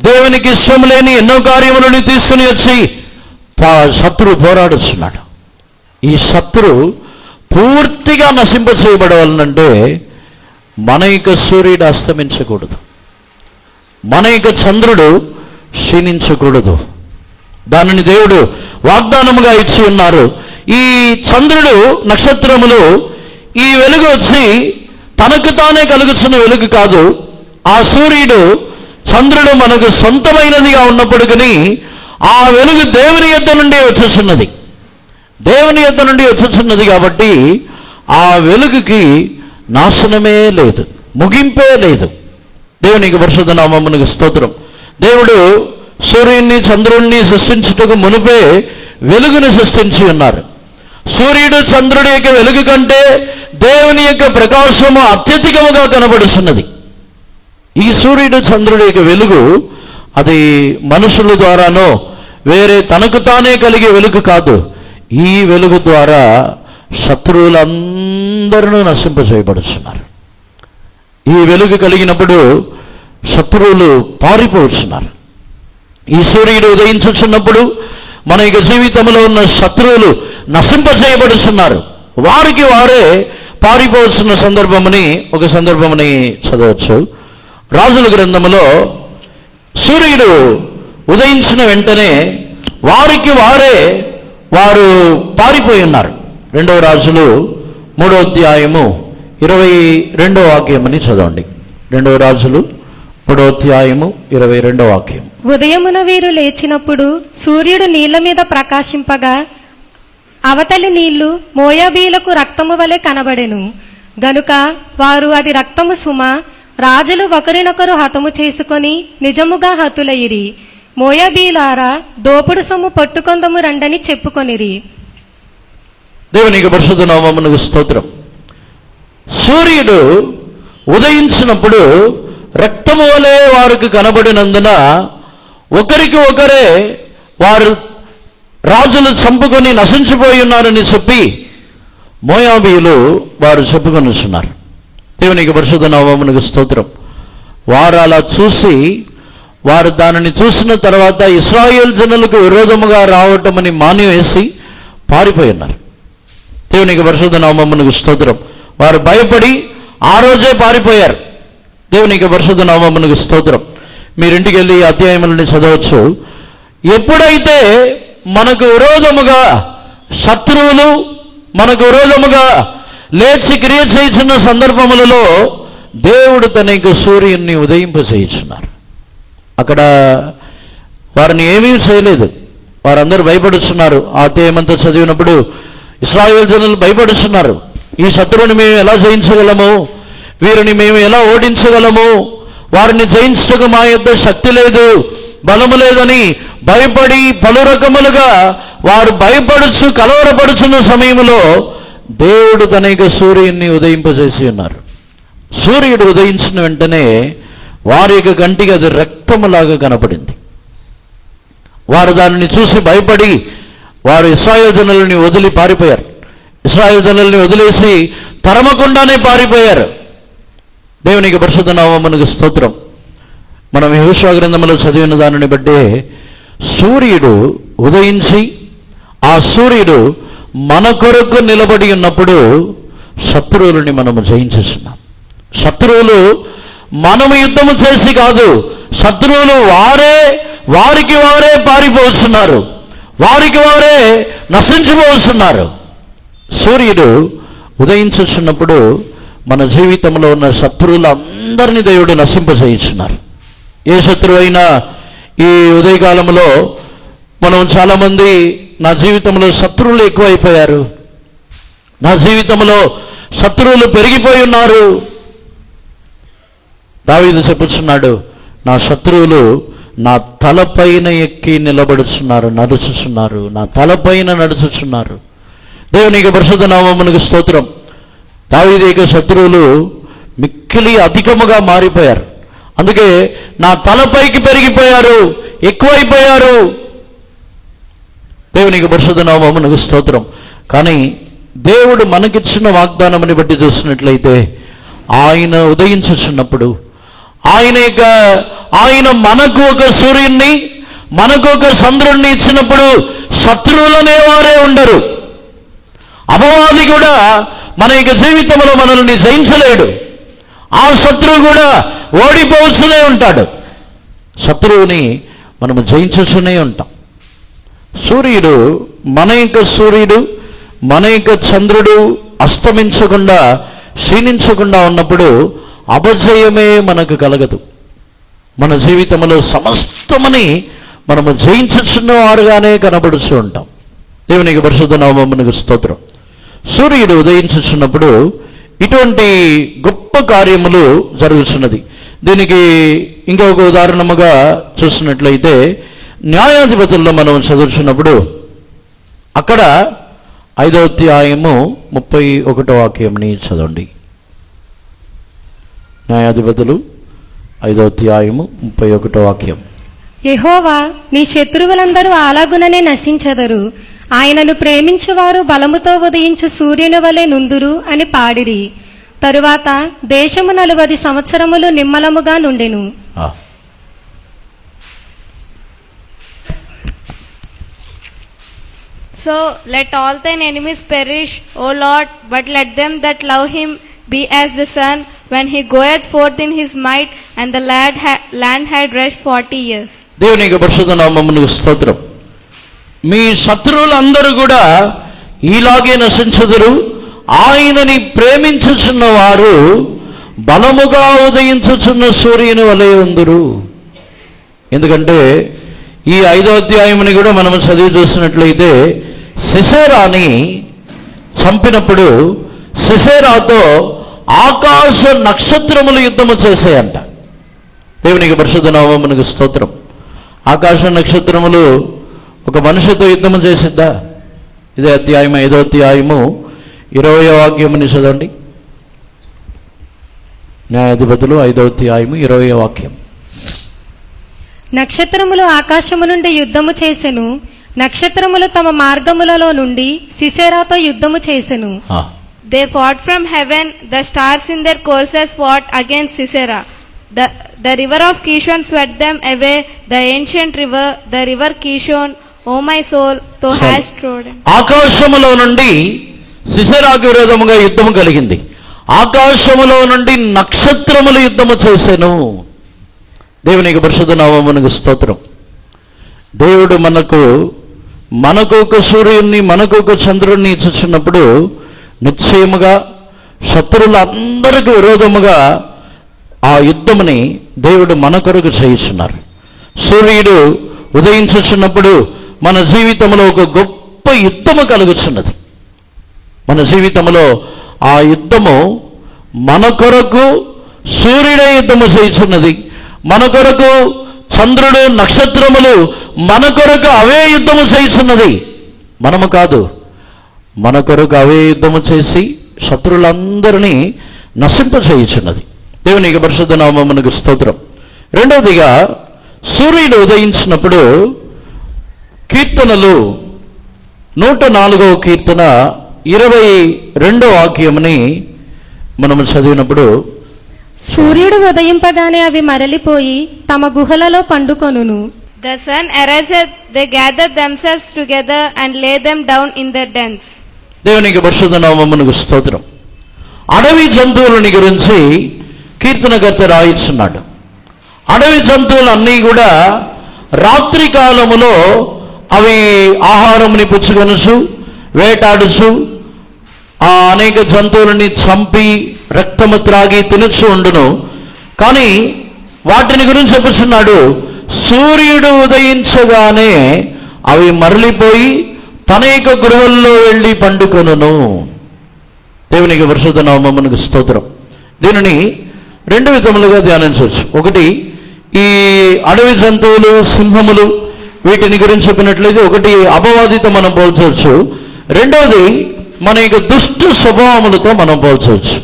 దేవునికి ఇష్టం లేని ఎన్నో కార్యములని తీసుకుని వచ్చి శత్రువు పోరాడుతున్నాడు. ఈ శత్రువు పూర్తిగా నశింపచేయబడవాలనంటే మన యొక్క సూర్యుడు అస్తమించకూడదు, మన యొక్క చంద్రుడు క్షీణించకూడదు. దానిని దేవుడు వాగ్దానముగా ఇచ్చి ఉన్నారు. ఈ చంద్రుడు నక్షత్రములు ఈ వెలుగు వచ్చి తనకు తానే కలుగుతున్న వెలుగు కాదు. ఆ సూర్యుడు చంద్రుడు మనకు సొంతమైనదిగా ఉన్నప్పటికీ ఆ వెలుగు దేవుని యొద్ద నుండి వచ్చుచున్నది. దేవుని యొద్ద నుండి వచ్చుచున్నది కాబట్టి ఆ వెలుగుకి నాశనమే లేదు, ముగింపే లేదు. దేవునికి పరిశుద్ధ నామమునకు స్తోత్రం. దేవుడు సూర్యుడిని చంద్రుడిని సృష్టించుటకు మునుపే వెలుగుని సృష్టించి ఉన్నారు. సూర్యుడు చంద్రుడి యొక్క వెలుగు కంటే దేవుని యొక్క ప్రకాశము అత్యధికముగా కనబడుతున్నది. ఈ సూర్యుడు చంద్రుడి యొక్క వెలుగు అది మనుషుల ద్వారానో వేరే తనకు తానే కలిగే వెలుగు కాదు. ఈ వెలుగు ద్వారా శత్రువులందరూ నశింపజేయబడుతున్నారు. ఈ వెలుగు కలిగినప్పుడు శత్రువులు పారిపోతున్నారు. ఈ సూర్యుడు ఉదయించుచున్నప్పుడు మన యొక్క జీవితంలో ఉన్న శత్రువులు నశింపజేయబడుతున్నారు. వారికి వారే పారిపోతున్న ఒక సందర్భముని చదవచ్చు. రాజుల గ్రంథములో సూర్యుడు ఉదయించిన వెంటనే వారికి వారు పారిపోయి ఉన్నారు. 2వ రాజులు 3వ అధ్యాయము 22వ వాక్యమని చదవండి. 2వ రాజులు 3వ అధ్యాయము 22వ వాక్యం. ఉదయమున వీరు లేచినప్పుడు సూర్యుడు నీళ్ల మీద ప్రకాశింపగా అవతలి నీళ్లు మోయాబీలకు రక్తము వలె కనబడెను. గనుక వారు అది రక్తము సుమ, రాజులు ఒకరినొకరు హతము చేసుకొని నిజముగా హతులయిరి. మోయాబీలారా, దోపుడు సొమ్ము పట్టుకొందము రండని చెప్పుకొనిరి. దేవునికి పరిశుద్ధ నామమునకు స్తోత్రం. సూర్యుడు ఉదయించినప్పుడు రక్తము వలె వారికి కనబడినందున ఒకరికి ఒకరే వారు రాజులు చంపుకొని నశించిపోయి ఉన్నారని చెప్పి మోయాబీయులు వారు చెప్పుకొని వస్తున్నారు. దేవునికి పరిశుద్ధ నామమునకు స్తోత్రం. వారు అలా చూసి వారు దానిని చూసిన తర్వాత ఇశ్రాయేల్ జనులకు విరోధముగా రావటమని మానివేసి పారిపోయి ఉన్నారు. దేవునికి పరిశుద్ధ నామమునకు స్తోత్రం. వారు భయపడి ఆ రోజే పారిపోయారు. దేవునికి పరిశుద్ధ నామమునకు స్తోత్రం. మీరింటికి వెళ్ళి ఈ అధ్యాయములని చదవచ్చు. ఎప్పుడైతే మనకు విరోధముగా శత్రువులు మనకు విరోధముగా లేచి క్రియ చేయుచున్న సందర్భములలో దేవుడు తన యొక్క సూర్యుని ఉదయింపచేయుచున్నారు. అక్కడ వారిని ఏమీ చేయలేదు. వారందరూ భయపడుతున్నారు. ఆ అధ్యాయమంతా చదివినప్పుడు ఇశ్రాయేలు జనులు భయపడుతున్నారు. ఈ శత్రువుని మేము ఎలా జయించగలము, వీరిని మేము ఎలా ఓడించగలము, వారిని జయించటకు మా యొద్ద శక్తి లేదు, బలము లేదని భయపడి పలు రకములుగా వారు భయపడుచు కలవరపడుచున్న సమయంలో దేవుడు తన యొక్క సూర్యుని ఉదయింపజేసి ఉన్నారు. సూర్యుడు ఉదయించిన వెంటనే వారి యొక్క కంటికి అది రక్తములాగా కనపడింది. వారు దానిని చూసి భయపడి వారు ఇశ్రాయేలు జనులని వదిలి పారిపోయారు. ఇశ్రాయేలు జనులని వదిలేసి తరమకుండానే పారిపోయారు. దేవునికి పరిశుద్ధ నామమునకు స్తోత్రం. మనం యెహోషువ గ్రంథంలో చదివిన దానిని బట్టి సూర్యుడు ఉదయించి ఆ సూర్యుడు మన కొరకు నిలబడి ఉన్నప్పుడు శత్రువులని మనము జయించేస్తున్నాం. శత్రువులు మనము యుద్ధము చేసి కాదు, శత్రువులు వారికి వారే పారిపోతున్నారు, వారికి వారే నశించిపోతున్నారు. సూర్యుడు ఉదయించుచున్నప్పుడు మన జీవితంలో ఉన్న శత్రువులందరినీ దేవుడు నశింపజేయుచున్నారు. ఏ శత్రువు అయినా ఈ ఉదయకాలంలో మనం చాలామంది నా జీవితంలో శత్రువులు ఎక్కువైపోయారు, నా జీవితంలో శత్రువులు పెరిగిపోయి ఉన్నారు. దావీదు చెప్పుచున్నాడు, నా శత్రువులు నా తలపైన ఎక్కి నిలబడుచున్నారు, నడుచుచున్నారు, నా తలపైన నడుచుచున్నారు. దేవునికి పరిశుద్ధ నామమునకు స్తోత్రం. దావీదు యొక్క శత్రువులు మిక్కిలి అధికముగా మారిపోయారు. అందుకే నా తలపైకి పెరిగిపోయారు, ఎక్కువైపోయారు. దేవునికి పరిశుద్ధ నామమునకు స్తోత్రం. కానీ దేవుడు మనకిచ్చిన వాగ్దానముని బట్టి చూసినట్లయితే ఆయన ఉదయించుచున్నప్పుడు ఆయన మనకు ఒక సూర్యుడిని మనకు ఒక చంద్రుడిని ఇచ్చినప్పుడు శత్రువులనే వారే ఉండరు. అపవాది కూడా మన యొక్క జీవితంలో మనల్ని జయించలేడు. ఆ శత్రువు కూడా ఓడిపోవచ్చునే ఉంటాడు. శత్రువుని మనము జయించునే ఉంటాం. సూర్యుడు మన యొక్క చంద్రుడు అస్తమించకుండా క్షీణించకుండా ఉన్నప్పుడు అపజయమే మనకు కలగదు. మన జీవితంలో సమస్తమని మనము జయించుచున్న వారుగానే కనబడుతూ ఉంటాం. దేవునికి పరిశుద్ధ నామమునకు స్తోత్రం. సూర్యుడు ఉదయించుచున్నప్పుడు ఇటువంటి గొప్ప కార్యములు జరుగుతున్నది. దీనికి ఇంకొక ఉదాహరణముగా చూసినట్లయితే న్యాయాధిపతుల్లో మనం చదువుతున్నప్పుడు అక్కడ 5వ అధ్యాయము 31వ వాక్యంని చదవండి. న్యాయాధిపతులు 5వ అధ్యాయము 31వ వాక్యం. యెహోవా నీ శత్రువులందరూ అలాగుననే నశించెదరు, ఆయనను ప్రేమించువారు బలముతో ఉదయించు సూర్యుని వలె నుందురు అని పాడిరి. తరువాత దేశము 40 సంవత్సరములు నిమ్మలముగా నుండెను. So let all thine enemies perish, O Lord, but let them that love him be as the sun when he goeth forth in his might, and the land had rest 40 years. దేవునికి పరిశుద్ధ నామమునకు స్తోత్రం. మీ శత్రువులందరూ కూడా ఇలాగే నశించుదురు, ఆయనని ప్రేమించుచున్న వారు బలముగా ఉదయించుచున్న సూర్యుని వలె ఉందురు. ఎందుకంటే ఈ 5వ అధ్యాయముని కూడా మనం చదివి చూసినట్లయితే సిసెరాని చంపినప్పుడు సిసెరాతో ఆకాశ నక్షత్రములు యుద్ధము చేసాయంట. దేవునికి పరిశుద్ధ నామమునకు స్తోత్రం. ఆకాశ నక్షత్రములు ఒక మనిషితో యుద్ధము చేసిద్దా? ఇదే అధ్యాయం 5వ అధ్యాయము 20వ వాక్యముని చదవండి. న్యాయాధిపతులు 5వ అధ్యాయము 20వ వాక్యం. నక్షత్రములు ఆకాశము నుండి యుద్ధము చేసెను, నక్షత్రములు తమ మార్గములలో నుండి సిసెరాతో యుద్ధము చేసెను. They fought from heaven, the stars in their courses fought against Sisera. The river of Kishon swept them away, the ancient river, the river Kishon, O my soul, thou hast trodden. ఆకాశములో నుండి సిసెరాకు విరోధముగా యుద్ధము కలిగింది. ఆకాశములో నుండి నక్షత్రములు యుద్ధము చేసెను. దేవునికి పరిశుద్ధ నామమునకు స్తోత్రం. దేవుడు మనకు ఒక సూర్యుడిని, మనకు ఒక చంద్రుడిని ఇచ్చుచున్నప్పుడు నిశ్చయముగా శత్రువులందరికీ విరోధముగా ఆ యుద్ధముని దేవుడు మన కొరకు చేయిస్తున్నారు. సూర్యుడు ఉదయించుచున్నప్పుడు మన జీవితంలో ఒక గొప్ప యుద్ధము కలుగుతున్నది. మన జీవితంలో ఆ యుద్ధము మన కొరకు సూర్యుడే యుద్ధము చేయుచున్నది. మన కొరకు చంద్రుడు, నక్షత్రములు మన కొరకు అవే యుద్ధము చేయుచున్నది. మనము కాదు, మన కొరకు అవే యుద్ధము చేసి శత్రువులందరినీ నశింపచేయుచున్నది. దేవునికి పరిశుద్ధ నామమునకు స్తోత్రం. రెండవదిగా సూర్యుడు ఉదయించినప్పుడు కీర్తనలు 104వ కీర్తన 22వ వాక్యముని మనము చదివినప్పుడు, సూర్యుడు ఉదయింపగానే అవి మరలిపోయి తమ గుహలలో పండుకొనును. The sun ariseth, they gather themselves together and lay them down in their dens. దేవునికి పరిశుద్ధ నామమునకు స్తోత్రం. అడవి జంతువులని గురించి కీర్తనకర్త రాయిస్తున్నాడు. అడవి జంతువులన్నీ కూడా రాత్రి కాలములో అవి ఆహారముని పుచ్చుకొనుచు వేటాడుచు అనేక జంతువులని చంపి రక్తము త్రాగి తినచ్చు ఉండును. కానీ వాటిని గురించి చెప్పుచున్నాడు, సూర్యుడు ఉదయించగానే అవి మరలిపోయి తన యొక్క గృహంలో వెళ్ళి పండుకొనును. దేవునికి పరిశుద్ధ నామమునకు స్తోత్రం. దీనిని 2 విధములుగా ధ్యానించవచ్చు. ఒకటి, ఈ అడవి జంతువులు, సింహములు, వీటిని గురించి చెప్పినట్లయితే ఒకటి అపవాదితో మనం పోల్చవచ్చు. రెండవది మన యొక్క దుష్ట స్వభావములతో మనం పోల్చవచ్చు.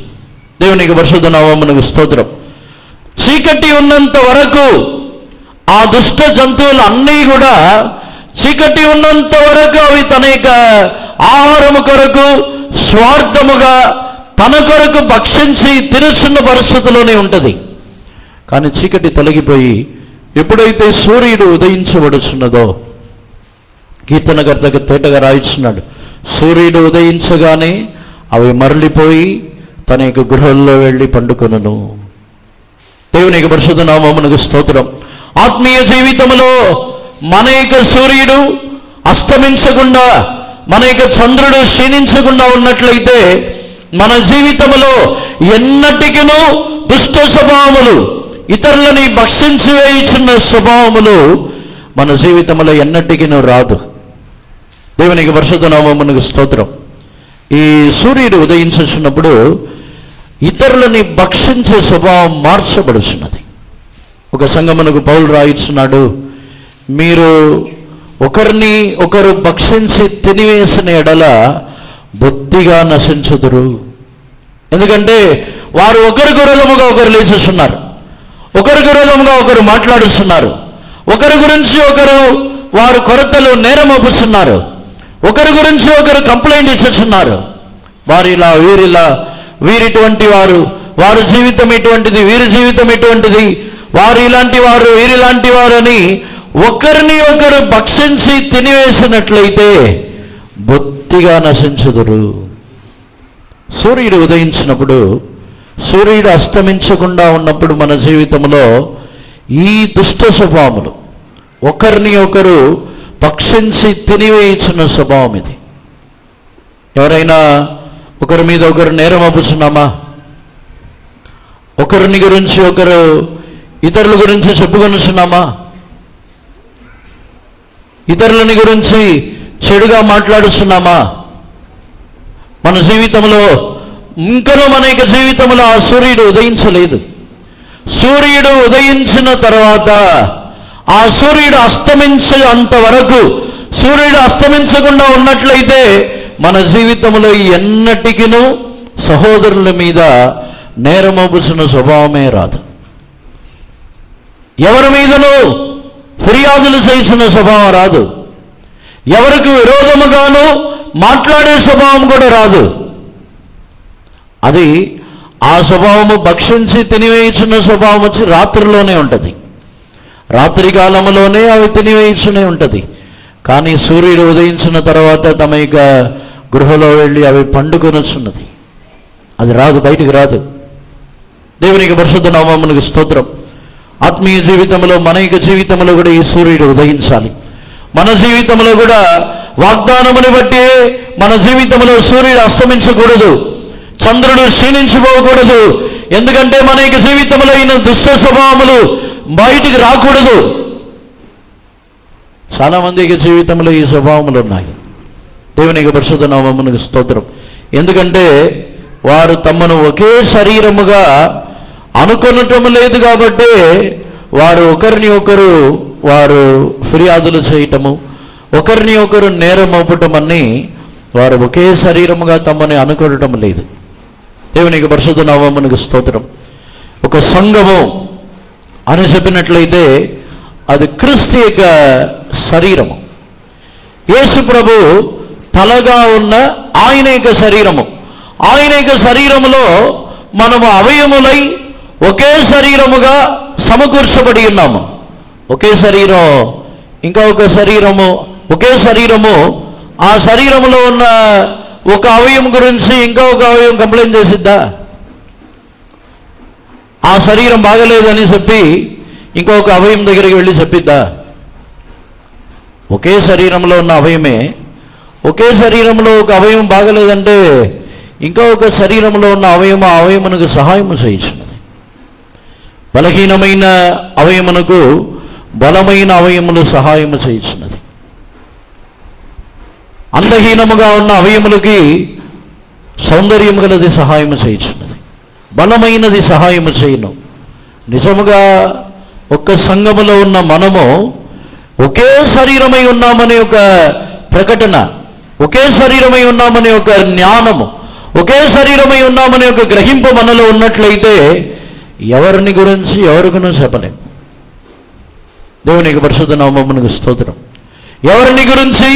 దేవునికి పరిశుద్ధ నామమునకు స్తోత్రం. చీకటి ఉన్నంత వరకు ఆ దుష్ట జంతువులు అన్నీ కూడా చీకటి ఉన్నంత వరకు అవి తన యొక్క ఆహారము కొరకు స్వార్థముగా తన కొరకు భక్షించి తినుచున్న పరిస్థితిలోనే ఉంటుంది. కానీ చీకటి తొలగిపోయి ఎప్పుడైతే సూర్యుడు ఉదయించబడుచున్నదో, కీర్తనకర్తకు తేటగా రాయిస్తున్నాడు, సూర్యుడు ఉదయించగానే అవి మరలిపోయి తన యొక్క గృహంలో వెళ్ళి పండుకొనును. దేవునికి పరిశుద్ధ నామమునకు స్తోత్రం. ఆత్మీయ జీవితంలో మన యొక్క సూర్యుడు అస్తమించకుండా, మన యొక్క చంద్రుడు క్షీణించకుండా ఉన్నట్లయితే మన జీవితంలో ఎన్నటికినూ దుష్ట స్వభావములు, ఇతరులని భక్షించి వేయుచున్న స్వభావములు మన జీవితంలో ఎన్నటికీ రాదు. దేవునికి పరిశుద్ధ నామమునకు స్తోత్రం. ఈ సూర్యుడు ఉదయించుచున్నప్పుడు ఇతరులని భక్షించే స్వభావం మార్చబడుచున్నది. ఒక సంఘమునకు పౌలు రాయిస్తున్నాడు, మీరు ఒకరిని ఒకరు భక్షించి తినివేసిన ఎడల బొత్తిగా నశించుదురు. ఎందుకంటే వారు ఒకరికి విరోధముగా ఒకరు లేచేస్తున్నారు, ఒకరికి విరోధముగా ఒకరు మాట్లాడుతున్నారు, ఒకరి గురించి ఒకరు వారు కొరతలు నేరమోపుతున్నారు, ఒకరి గురించి ఒకరు కంప్లైంట్ ఇచ్చుచున్నారు. వారిలా వీరిలా, వీరిటువంటి వారు, వారి జీవితం ఇటువంటిది, వీరి జీవితం ఇటువంటిది, వారు ఇలాంటి వారు, వీరిలాంటి వారు అని ఒకరిని ఒకరు భక్షించి తినివేసినట్లయితే బొత్తిగా నశించుదురు. సూర్యుడు ఉదయించినప్పుడు, సూర్యుడు అస్తమించకుండా ఉన్నప్పుడు మన జీవితంలో ఈ దుష్ట స్వభావములు, ఒకరిని ఒకరు భక్షించి తినివేయించిన స్వభావం ఇది. ఎవరైనా ఒకరి మీద ఒకరు నేరం అప్పుచున్నామా? ఒకరిని గురించి ఒకరు ఇతరుల గురించి చెప్పుకొనుచున్నామా? ఇతరులని గురించి చెడుగా మాట్లాడుతున్నామా? మన జీవితంలో ఇంకనూ మన యొక్క జీవితంలో ఆ సూర్యుడు ఉదయించలేదు. సూర్యుడు ఉదయించిన తర్వాత ఆ సూర్యుడు అస్తమించే అంతవరకు, సూర్యుడు అస్తమించకుండా ఉన్నట్లయితే మన జీవితంలో ఎన్నటికినూ సహోదరుల మీద నేరమోపుచున్న స్వభావమే రాదు. ఎవరి మీదనూ ఫిర్యాదులు చేసిన స్వభావం రాదు. ఎవరికి విరోధముగాను మాట్లాడే స్వభావం కూడా రాదు. అది ఆ స్వభావము భక్షించి తినివేయించిన స్వభావం వచ్చి రాత్రిలోనే ఉంటుంది. రాత్రి కాలంలోనే అవి తినివేయించునే ఉంటుంది. కానీ సూర్యుడు ఉదయించిన తర్వాత తమ యొక్క గృహలో వెళ్ళి అవి పండుకొనొచ్చున్నది. అది రాదు, బయటికి రాదు. దేవునికి పరిశుద్ధ నామమునకు స్తోత్రం. ఆత్మీయ జీవితంలో, మన యొక్క జీవితంలో కూడా ఈ సూర్యుడు ఉదయించాలి. మన జీవితంలో కూడా వాగ్దానముని బట్టి మన జీవితంలో సూర్యుడు అస్తమించకూడదు, చంద్రుడు క్షీణించిపోకూడదు. ఎందుకంటే మన యొక్క జీవితంలో అయిన దుష్ట స్వభావములు బయటికి రాకూడదు. చాలా మందికి జీవితంలో ఈ స్వభావములు ఉన్నాయి. దేవునికి పరిశుద్ధ నామమునకు స్తోత్రం. ఎందుకంటే వారు తమను ఒకే శరీరముగా అనుకొనటం లేదు కాబట్టి వారు ఒకరిని ఒకరు వారు ఫిర్యాదులు చేయటము, ఒకరిని ఒకరు నేరం మోపటం అని వారు ఒకే శరీరముగా తమని అనుకోవటం లేదు. దేవునికి పరిశుద్ధ నామమునకు స్తోత్రం. ఒక సంఘము అని చెప్పినట్లయితే అది క్రీస్తు యొక్క శరీరము. యేసు ప్రభు తలగా ఉన్న ఆయన యొక్క శరీరము. ఆయన యొక్క శరీరములో మనము అవయములై ఒకే శరీరముగా సమకూర్చబడి ఉన్నాము. ఒకే శరీరం, ఇంకా ఒక శరీరము, ఒకే శరీరము. ఆ శరీరములో ఉన్న ఒక అవయవం గురించి ఇంకా ఒక అవయవం కంప్లైంట్ చేసిద్దా? ఆ శరీరం బాగలేదని చెప్పి ఇంకొక అవయవం దగ్గరికి వెళ్ళి చెప్పిద్దా? ఒకే శరీరంలో ఉన్న అవయమే, ఒకే శరీరంలో ఒక అవయవం బాగలేదంటే ఇంకా ఒక శరీరంలో ఉన్న అవయవం ఆ అవయమునకు సహాయము చేయించున్నది. బలహీనమైన అవయమునకు బలమైన అవయములు సహాయము చేయించున్నది. అందహీనముగా ఉన్న అవయములకి సౌందర్యము గలది సహాయము చేయించున్నది. బలమైనది సహాయము చేయను. నిజముగా ఒక్క సంఘములో ఉన్న మనము ఒకే శరీరమై ఉన్నామనే ఒక ప్రకటన, ఒకే శరీరమై ఉన్నామనే ఒక జ్ఞానము, ఒకే శరీరమై ఉన్నామనే ఒక గ్రహింపు మనలో ఉన్నట్లయితే ఎవరిని గురించి ఎవరికనూ చెప్పలేము. దేవునికి పరిశుద్ధ నామమునకు స్తోత్రం. ఎవరిని గురించి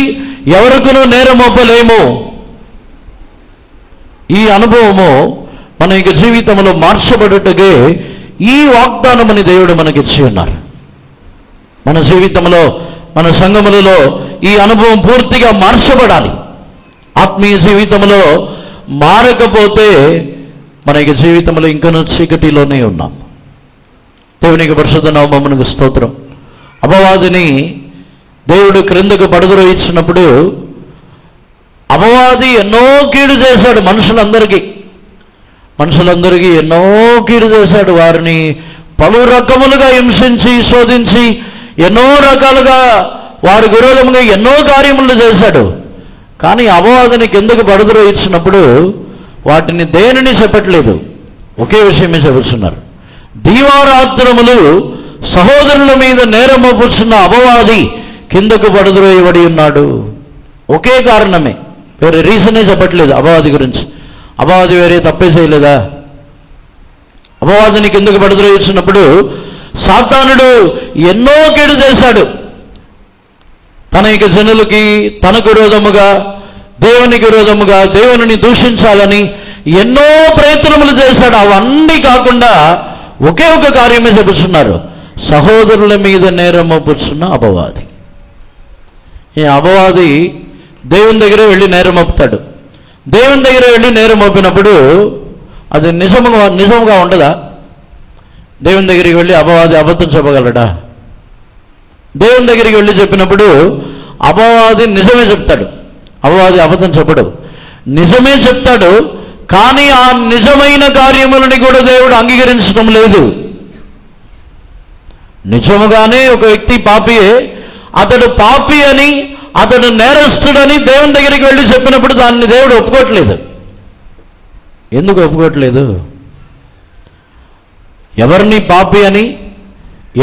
ఎవరికనూ నేరమోపలేము. ఈ అనుభవము మన యొక్క జీవితంలో మార్చబడుటకే ఈ వాగ్దానమని దేవుడు మనకిచ్చి ఉన్నారు. మన జీవితంలో, మన సంఘములలో ఈ అనుభవం పూర్తిగా మార్చబడాలి. ఆత్మీయ జీవితంలో మారకపోతే మన యొక్క జీవితంలో ఇంకనూ చీకటిలోనే ఉన్నాం. దేవునికి పరిశుద్ధ నామమునకు స్తోత్రం. అపవాదిని దేవుడు క్రిందకు పడుదరోయించినప్పుడు అపవాది ఎన్నో కీడు చేశాడు. మనుషులందరికీ ఎన్నో కీడు చేశాడు. వారిని పలు రకములుగా హింసించి శోధించి ఎన్నో రకాలుగా వారి విరోధంగా ఎన్నో కార్యములు చేశాడు. కానీ అపవాదునికి ఎందుకు బడుదరో ఇచ్చినప్పుడు వాటిని దేనిని చెప్పట్లేదు, ఒకే విషయమే చెబుతున్నారు. దీవారాత్రములు సహోదరుల మీద నేరం మోపుచున్న అపవాది కిందకు బడుదరోయబడి ఉన్నాడు. ఒకే కారణమే, వేరే రీజనే చెప్పట్లేదు అపవాది గురించి. అపవాది వేరే తప్పే చేయలేదా? అపవాదిని కిందకు బడుదరోయించినప్పుడు సాతానుడు ఎన్నో కీడు చేశాడు. తన యొక్క జనులకి తనకు విరోధముగా, దేవునికి విరోధముగా, దేవుని దూషించాలని ఎన్నో ప్రయత్నములు చేశాడు. అవన్నీ కాకుండా ఒకే ఒక కార్యమే చెబుతున్నారు, సహోదరుల మీద నేరం మోపుచున్న అపవాది. ఈ అపవాది దేవుని దగ్గర వెళ్ళి నేరం మోపుతాడు. దేవుని దగ్గర వెళ్ళి నేరం మోపినప్పుడు అది నిజముగా ఉండదా? దేవుని దగ్గరికి వెళ్ళి అపవాది అబద్ధం చెప్పగలడా? దేవుని దగ్గరికి వెళ్ళి చెప్పినప్పుడు అపవాది నిజమే చెప్తాడు, అపవాది అబద్ధం చెప్పడు, నిజమే చెప్తాడు. కానీ ఆ నిజమైన కార్యములని కూడా దేవుడు అంగీకరించడం లేదు. నిజముగానే ఒక వ్యక్తి పాపియే, అతడు పాపి అని, అతడు నేరస్తుడని దేవుని దగ్గరికి వెళ్ళి చెప్పినప్పుడు దాన్ని దేవుడు ఒప్పుకోవట్లేదు. ఎందుకు ఒప్పుకోవట్లేదు? ఎవరిని పాపి అని,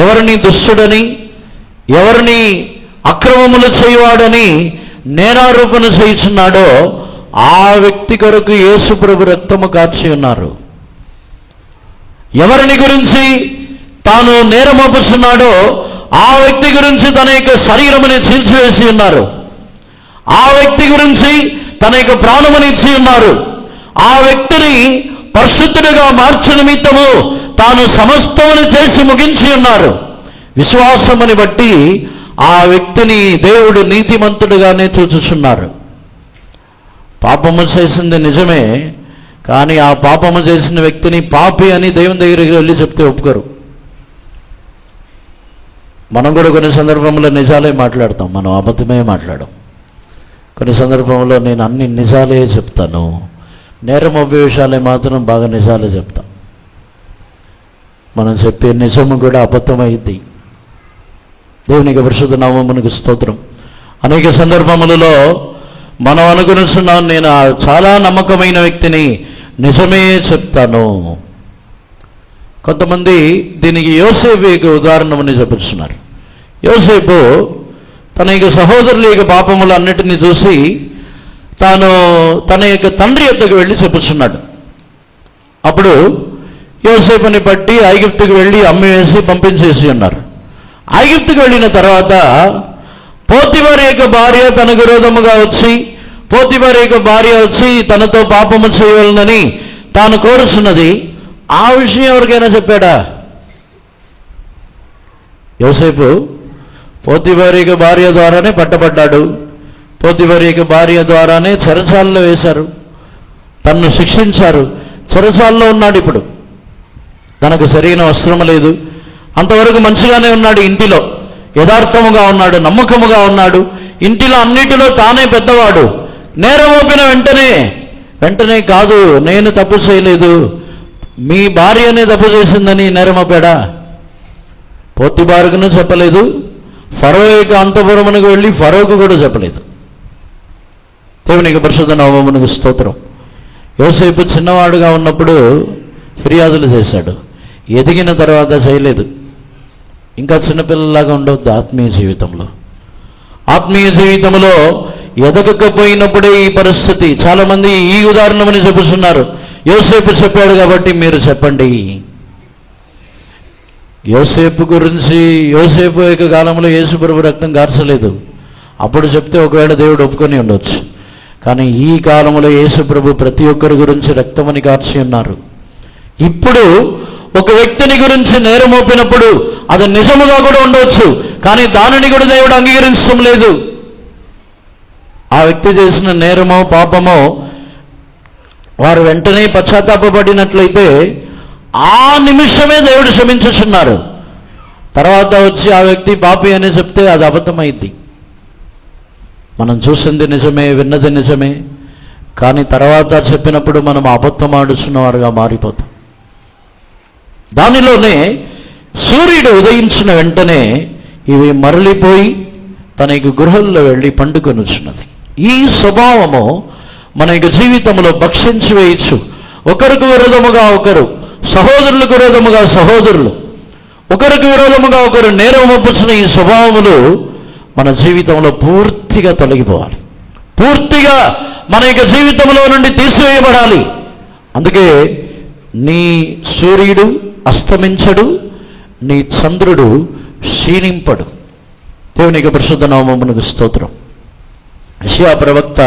ఎవరిని దుష్టుడని, ఎవరిని అక్రమములు చేయవాడని నేరారోపణ చేయుచున్నాడో ఆ వ్యక్తి కొరకు యేసు ప్రభు రక్తము కార్చి ఉన్నారు. ఎవరిని గురించి తాను నేరమోపుచున్నాడో ఆ వ్యక్తి గురించి తన యొక్క శరీరముని చీల్చివేసి ఉన్నారు. ఆ వ్యక్తి గురించి తన యొక్క ప్రాణముని ఇచ్చి ఉన్నారు. ఆ వ్యక్తిని పరిశుద్ధుడిగా మార్చు నిమిత్తము తాను సమస్తమును చేసి ముగించి ఉన్నారు. విశ్వాసముని బట్టి ఆ వ్యక్తిని దేవుడు నీతిమంతుడిగానే చూచుచున్నారు. పాపము చేసింది నిజమే, కానీ ఆ పాపము చేసిన వ్యక్తిని పాపి అని దేవుని దగ్గరికి వెళ్ళి చెప్తే ఒప్పుకోరు. మనం కూడా కొన్ని సందర్భంలో నిజాలే మాట్లాడతాం, మనం అబద్ధమే మాట్లాడం. కొన్ని సందర్భంలో నేను అన్ని నిజాలే చెప్తాను, నేరం ఒప్పే విషయాలే మాత్రం బాగా నిజాలే చెప్తాం. మనం చెప్పే నిజము కూడా అబద్ధమైంది. దేవునికి పరిశుద్ధ నామమునకు స్తోత్రం. అనేక సందర్భములలో మనం అనుకున్నాం, నేను చాలా నమ్మకమైన వ్యక్తిని, నిజమే చెప్తాను. కొంతమంది దీనికి యోసేపు యొక్క ఉదాహరణమని చెప్పుతున్నారు. యోసేపు తన యొక్క సహోదరుల యొక్క పాపములు అన్నిటినీ చూసి తాను తన యొక్క తండ్రి యొద్దకు వెళ్ళి చెప్పుచున్నాడు. అప్పుడు యోసేపుని బట్టి ఐగుప్తుకు వెళ్ళి అమ్మి వేసి పంపించేసి ఉన్నారు. ఐగుప్తుకు వెళ్ళిన తర్వాత పోతిఫరు యొక్క భార్య తనకు విరోధముగా వచ్చి, పోతిఫరు యొక్క భార్య వచ్చి తనతో పాపము చేయవలనని తాను కోరుచున్నది. ఆ విషయం ఎవరికైనా చెప్పాడా? యోసేపు పోతిఫరు యొక్క భార్య ద్వారానే పట్టబడ్డాడు. పోతిఫరు యొక్క భార్య ద్వారానే చెరసాలలో వేశారు, తన్ను శిక్షించారు. చెరసాలలో ఉన్నాడు. ఇప్పుడు తనకు సరైన వస్త్రం లేదు. అంతవరకు మంచిగానే ఉన్నాడు, ఇంటిలో యథార్థముగా ఉన్నాడు, నమ్మకముగా ఉన్నాడు, ఇంటిలో అన్నిటిలో తానే పెద్దవాడు. నేరం మోపిన వెంటనే కాదు, నేను తప్పు చేయలేదు, మీ భార్యనే తప్పు చేసిందని నేరం మోపాడా? పోతిఫరుకును చెప్పలేదు, ఫరో యొక్క అంతఃపురమునకు వెళ్ళి ఫరోకు కూడా చెప్పలేదు. దేవునికి పరిశుద్ధ నామమునకు స్తోత్రం. యోసేపు చిన్నవాడుగా ఉన్నప్పుడు ఫిర్యాదులు చేశాడు, ఎదిగిన తర్వాత చేయలేదు. ఇంకా చిన్నపిల్లలాగా ఉండవద్దు ఆత్మీయ జీవితంలో. ఆత్మీయ జీవితంలో ఎదగకపోయినప్పుడే ఈ పరిస్థితి. చాలామంది ఈ ఉదాహరణమని చెప్పుతున్నారు, యోసేపు చెప్పాడు కాబట్టి మీరు చెప్పండి. యోసేపు గురించి, యోసేపు యొక్క కాలంలో యేసు ప్రభు రక్తం కార్చలేదు. అప్పుడు చెప్తే ఒకవేళ దేవుడు ఒప్పుకొని ఉండొచ్చు. కానీ ఈ కాలంలో యేసు ప్రభు ప్రతి ఒక్కరి గురించి రక్తమని కార్చి ఉన్నారు. ఇప్పుడు ఒక వ్యక్తిని గురించి నేరం మోపినప్పుడు అది నిజముగా కూడా ఉండవచ్చు, కానీ దానిని కూడా దేవుడు అంగీకరించడం లేదు. ఆ వ్యక్తి చేసిన నేరమో పాపమో వారు వెంటనే పశ్చాత్తాపడినట్లయితే ఆ నిమిషమే దేవుడు క్షమించుచున్నారు. తర్వాత వచ్చి ఆ వ్యక్తి పాపి అని చెప్తే అది అబద్ధమైంది. మనం చూసింది నిజమే, విన్నది నిజమే, కానీ తర్వాత చెప్పినప్పుడు మనం అబద్ధం ఆడుచున్న వారుగా మారిపోతాం. దానిలోనే సూర్యుడు ఉదయించిన వెంటనే ఇవి మరలిపోయి తన యొక్క గృహంలో వెళ్ళి పండుకొనుచున్నది. ఈ స్వభావము మన యొక్క జీవితంలో భక్షించి వేయచ్చు. ఒకరికి విరోధముగా ఒకరు, సహోదరులకు విరోధముగా సహోదరులు, ఒకరికి విరోధముగా ఒకరు నేరం మోపుచున్న ఈ స్వభావములు మన జీవితంలో పూర్తిగా తొలగిపోవాలి. పూర్తిగా మన యొక్క జీవితంలో నుండి తీసివేయబడాలి. అందుకే నీ సూర్యుడు అస్తమించడు, నీ చంద్రుడు క్షీణింపడు. దేవుని యొక్క పరిశుద్ధ నామమునకు స్తోత్రం. యెషయా ప్రవక్త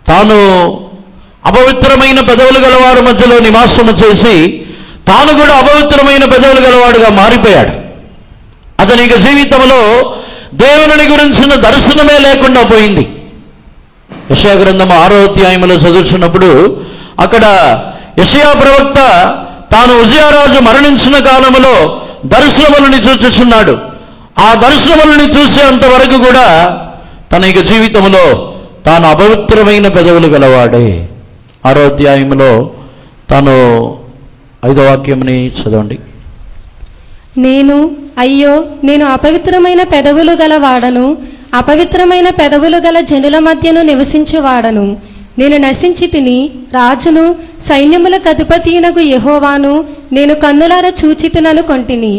తాను అపవిత్రమైన పెదవులు గలవారి మధ్యలో నివాసము చేసి తాను కూడా అపవిత్రమైన పెదవులు గలవాడుగా మారిపోయాడు. అతని యొక్క జీవితంలో దేవుని గురించిన దర్శనమే లేకుండా పోయింది. యెషయా గ్రంథము 6వ అధ్యాయములో చదువుతున్నప్పుడు అక్కడ యెషయా ప్రవక్త తాను ఉజ్జియారాజు మరణించిన కాలములో దర్శనములను చూచుచున్నాడు. ఆ దర్శనములను చూసేంత వరకు కూడా తన యొక్క జీవితంలో తాను అపవిత్రమైన పెదవులు గలవాడే. 6వ అధ్యాయంలో తాను 5వ వాక్యముని చదవండి. నేను అపవిత్రమైన పెదవులు గల వాడను, అపవిత్రమైన పెదవులు గల జనుల మధ్యను నివసించువాడను. నేను నశించి తిని రాజును సైన్యములకు అధిపతియనగు యెహోవాను నేను కన్నులార చూచితినను కొంటిని.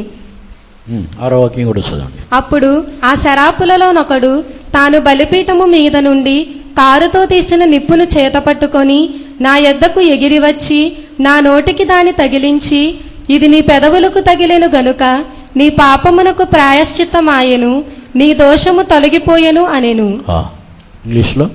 6వ వాక్యం కూడా చదవండి. అప్పుడు ఆ శరాపులలోనొకడు తాను బలిపీఠము మీద నుండి కారుతో తీసిన నిప్పును చేతపట్టుకొని నా యొద్దకు ఎగిరి వచ్చి నా నోటికి దాన్ని తగిలించి, ఇది నీ పెదవులకు తగిలెను గనుక నీ పాపమునకు ప్రాయశ్చిత్తమాయెను, నీ దోషము తొలగిపోయెను అనెను. ఇంగ్లీష్లో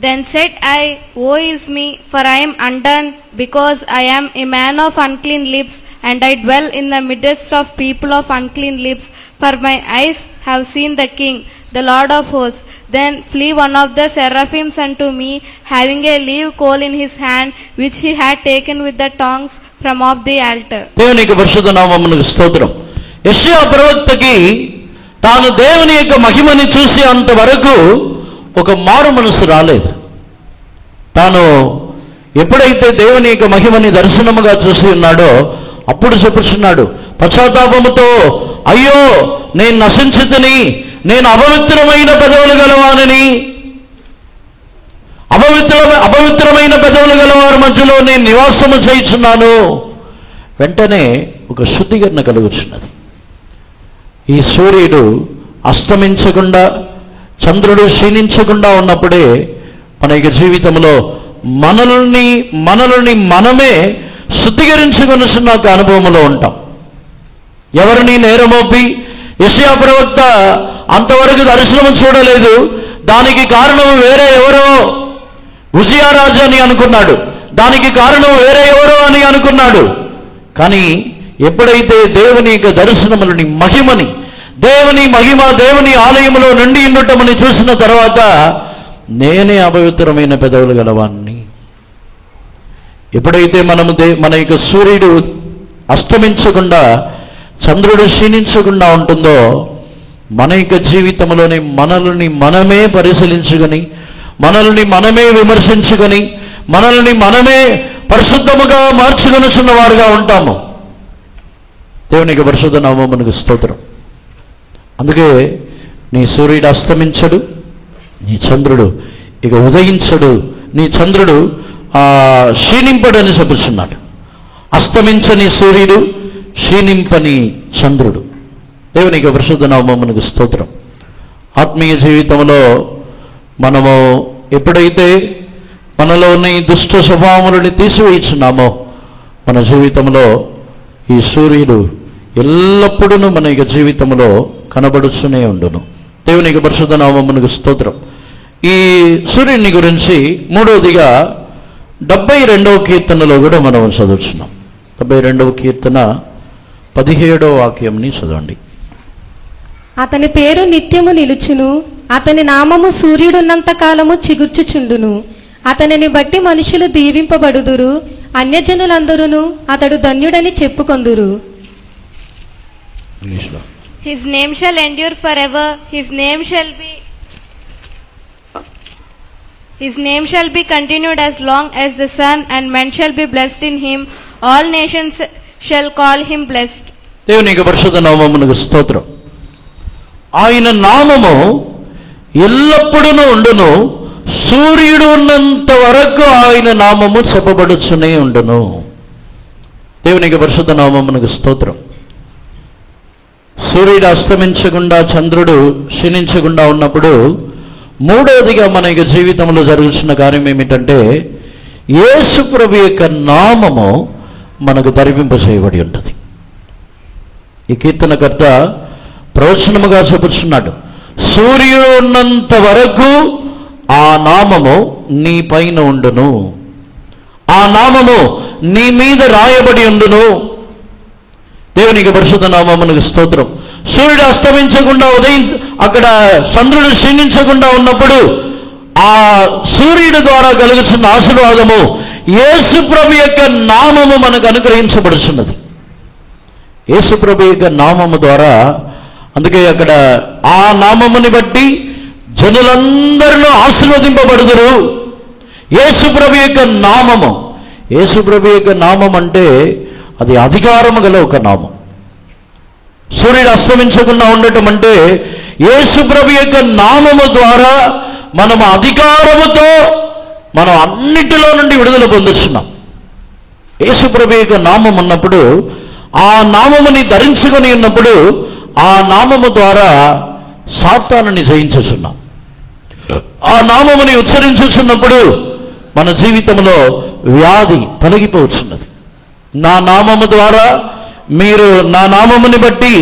Then said I, Woe is me, for I am undone, because I am a man of unclean lips, and I dwell in the midst of people of unclean lips, for my eyes have seen the King, the Lord of hosts. Then flew one of the seraphims unto me, having a live coal in his hand, which he had taken with the tongs from off the altar. దేవునికి పరిశుద్ధ నామమునకు స్తోత్రం. యెషయా ప్రవక్తకి తాను దేవుని యొక్క మహిమని చూసి అంతవరకు ఒక మారు మనసు రాలేదు. తాను ఎప్పుడైతే దేవుని యొక్క మహిమని దర్శనముగా చూసి ఉన్నాడో అప్పుడు చెప్పుచున్నాడు పశ్చాత్తాపముతో, అయ్యో నేను నశించితిని, నేను అపవిత్రమైన పెదవులు గలవానని, అపవిత్రమైన పెదవులు గలవారి మధ్యలో నేను నివాసము చేయుచున్నాను. వెంటనే ఒక శుద్ధీకరణ కలుగుచున్నది. ఈ సూర్యుడు అస్తమించకుండా, చంద్రుడు క్షీణించకుండా ఉన్నప్పుడే మన యొక్క జీవితంలో మనల్ని మనమే శుద్ధీకరించుకొనుచున్న ఒక అనుభవంలో ఉంటాం. ఎవరిని నేరమోపి యెషయా ప్రవక్త అంతవరకు దర్శనము చూడలేదు. దానికి కారణం వేరే ఎవరో, ఉజ్జియా రాజు అని అనుకున్నాడు. దానికి కారణం వేరే ఎవరో అని అనుకున్నాడు. కానీ ఎప్పుడైతే దేవుని యొక్క దర్శనములని, మహిమని, దేవుని మహిమ దేవుని ఆలయములో నుండి ఉండటమని చూసిన తర్వాత నేనే అపవిత్రమైన పెదవులు గలవాన్ని. ఎప్పుడైతే మన యొక్క సూర్యుడు అస్తమించకుండా, చంద్రుడు క్షీణించకుండా ఉంటుందో మన యొక్క జీవితంలోనే మనల్ని మనమే పరిశీలించుకొని, మనల్ని మనమే విమర్శించుకొని, మనల్ని మనమే పరిశుద్ధముగా మార్చుకొనుచున్న వారుగా ఉంటాము. దేవునికి పరిశుద్ధ నామమునకు స్తోత్రం. అందుకే నీ సూర్యుడు అస్తమించడు, నీ చంద్రుడు ఇక ఉదయించడు, నీ చంద్రుడు క్షీణింపడు అని చెప్పుచున్నాడు. అస్తమించని సూర్యుడు, క్షీణింపని చంద్రుడు. దేవునికి పరిశుద్ధ నామమునకు స్తోత్రం. ఆత్మీయ జీవితంలో మనము ఎప్పుడైతే మనలో ఉన్న ఈ దుష్ట స్వభావములని తీసివేయుచున్నామో మన జీవితంలో ఈ సూర్యుడు ఎల్లప్పుడూ మన యొక్క జీవితంలో కనబడుతూనే ఉండును. దేవునికి పరిశుద్ధ నామమునకు స్తోత్రం. ఈ సూర్యుని గురించి మూడవదిగా 72వ కీర్తనలో కూడా మనం చదువుతున్నాం. 72వ కీర్తన 17వ వాక్యంని చదవండి. అతని పేరు నిత్యము నిలుచును, అతని నామము సూర్యుడున్నంత కాలము చిగుర్చుచుండును. అతనిని బట్టి మనుషులు దీవింపబడుదురు, అన్యజనులందరూ అతడు ధన్యుడని చెప్పుకొందురు. His name shall endure forever, his name shall be continued as long as the sun, and men shall be blessed in him. All nations shall call him blessed. దేవునికి పరిశుద్ధ నామమునకు స్తోత్రం. ఆయన నామము ఎల్లప్పుడూ ఉండును, సూర్యుడు ఉన్నంత వరకు ఆయన నామము చెప్పబడుచునే ఉండును. దేవునికి పరిశుద్ధ నామమునకు స్తోత్రం. సూర్యుడు అస్తమించకుండా, చంద్రుడు క్షీణించకుండా ఉన్నప్పుడు మూడవదిగా మన యొక్క జీవితంలో జరుగుతున్న కార్యం ఏమిటంటే, యేసు ప్రభు యొక్క నామము మనకు ధరింపజేయబడి ఉంటుంది. ఈ కీర్తనకర్త ప్రవచనముగా చెబుతున్నాడు, సూర్యుడు ఉన్నంత వరకు ఆ నామము నీ పైన ఉండును, ఆ నామము నీ మీద రాయబడి ఉండును. దేవునికి పరిశుద్ధ నామమునకు స్తోత్రం. సూర్యుడు అస్తమించకుండా అక్కడ చంద్రుడు క్షీణించకుండా ఉన్నప్పుడు ఆ సూర్యుడి ద్వారా కలుగుతున్న ఆశీర్వాదము యేసు ప్రభు యొక్క నామము మనకు అనుగ్రహించబడుచున్నది. యేసు ప్రభు యొక్క నామము ద్వారా, అందుకే అక్కడ ఆ నామముని బట్టి జనులందరిలో ఆశీర్వదింపబడుదురు. యేసు ప్రభు యొక్క నామము, యేసు ప్రభు యొక్క నామం అంటే అది అధికారము గల ఒక నామం. సూర్యుడు అస్తమించకుండా ఉండటం అంటే యేసు ప్రభు యొక్క నామము ద్వారా మనం అధికారముతో మనం అన్నిటిలో నుండి విడుదల పొందుతున్నాం. యేసు ప్రభు యొక్క నామం ఉన్నప్పుడు, ఆ నామముని ధరించుకొని ఉన్నప్పుడు, ఆ నామము ద్వారా సాతానుని జయించుచున్నాం. ఆ నామముని ఉచ్చరించుచున్నప్పుడు మన జీవితంలో వ్యాధి తొలగిపోతున్నది. నా నామము ద్వారా మీరు, నా నామముని బట్టి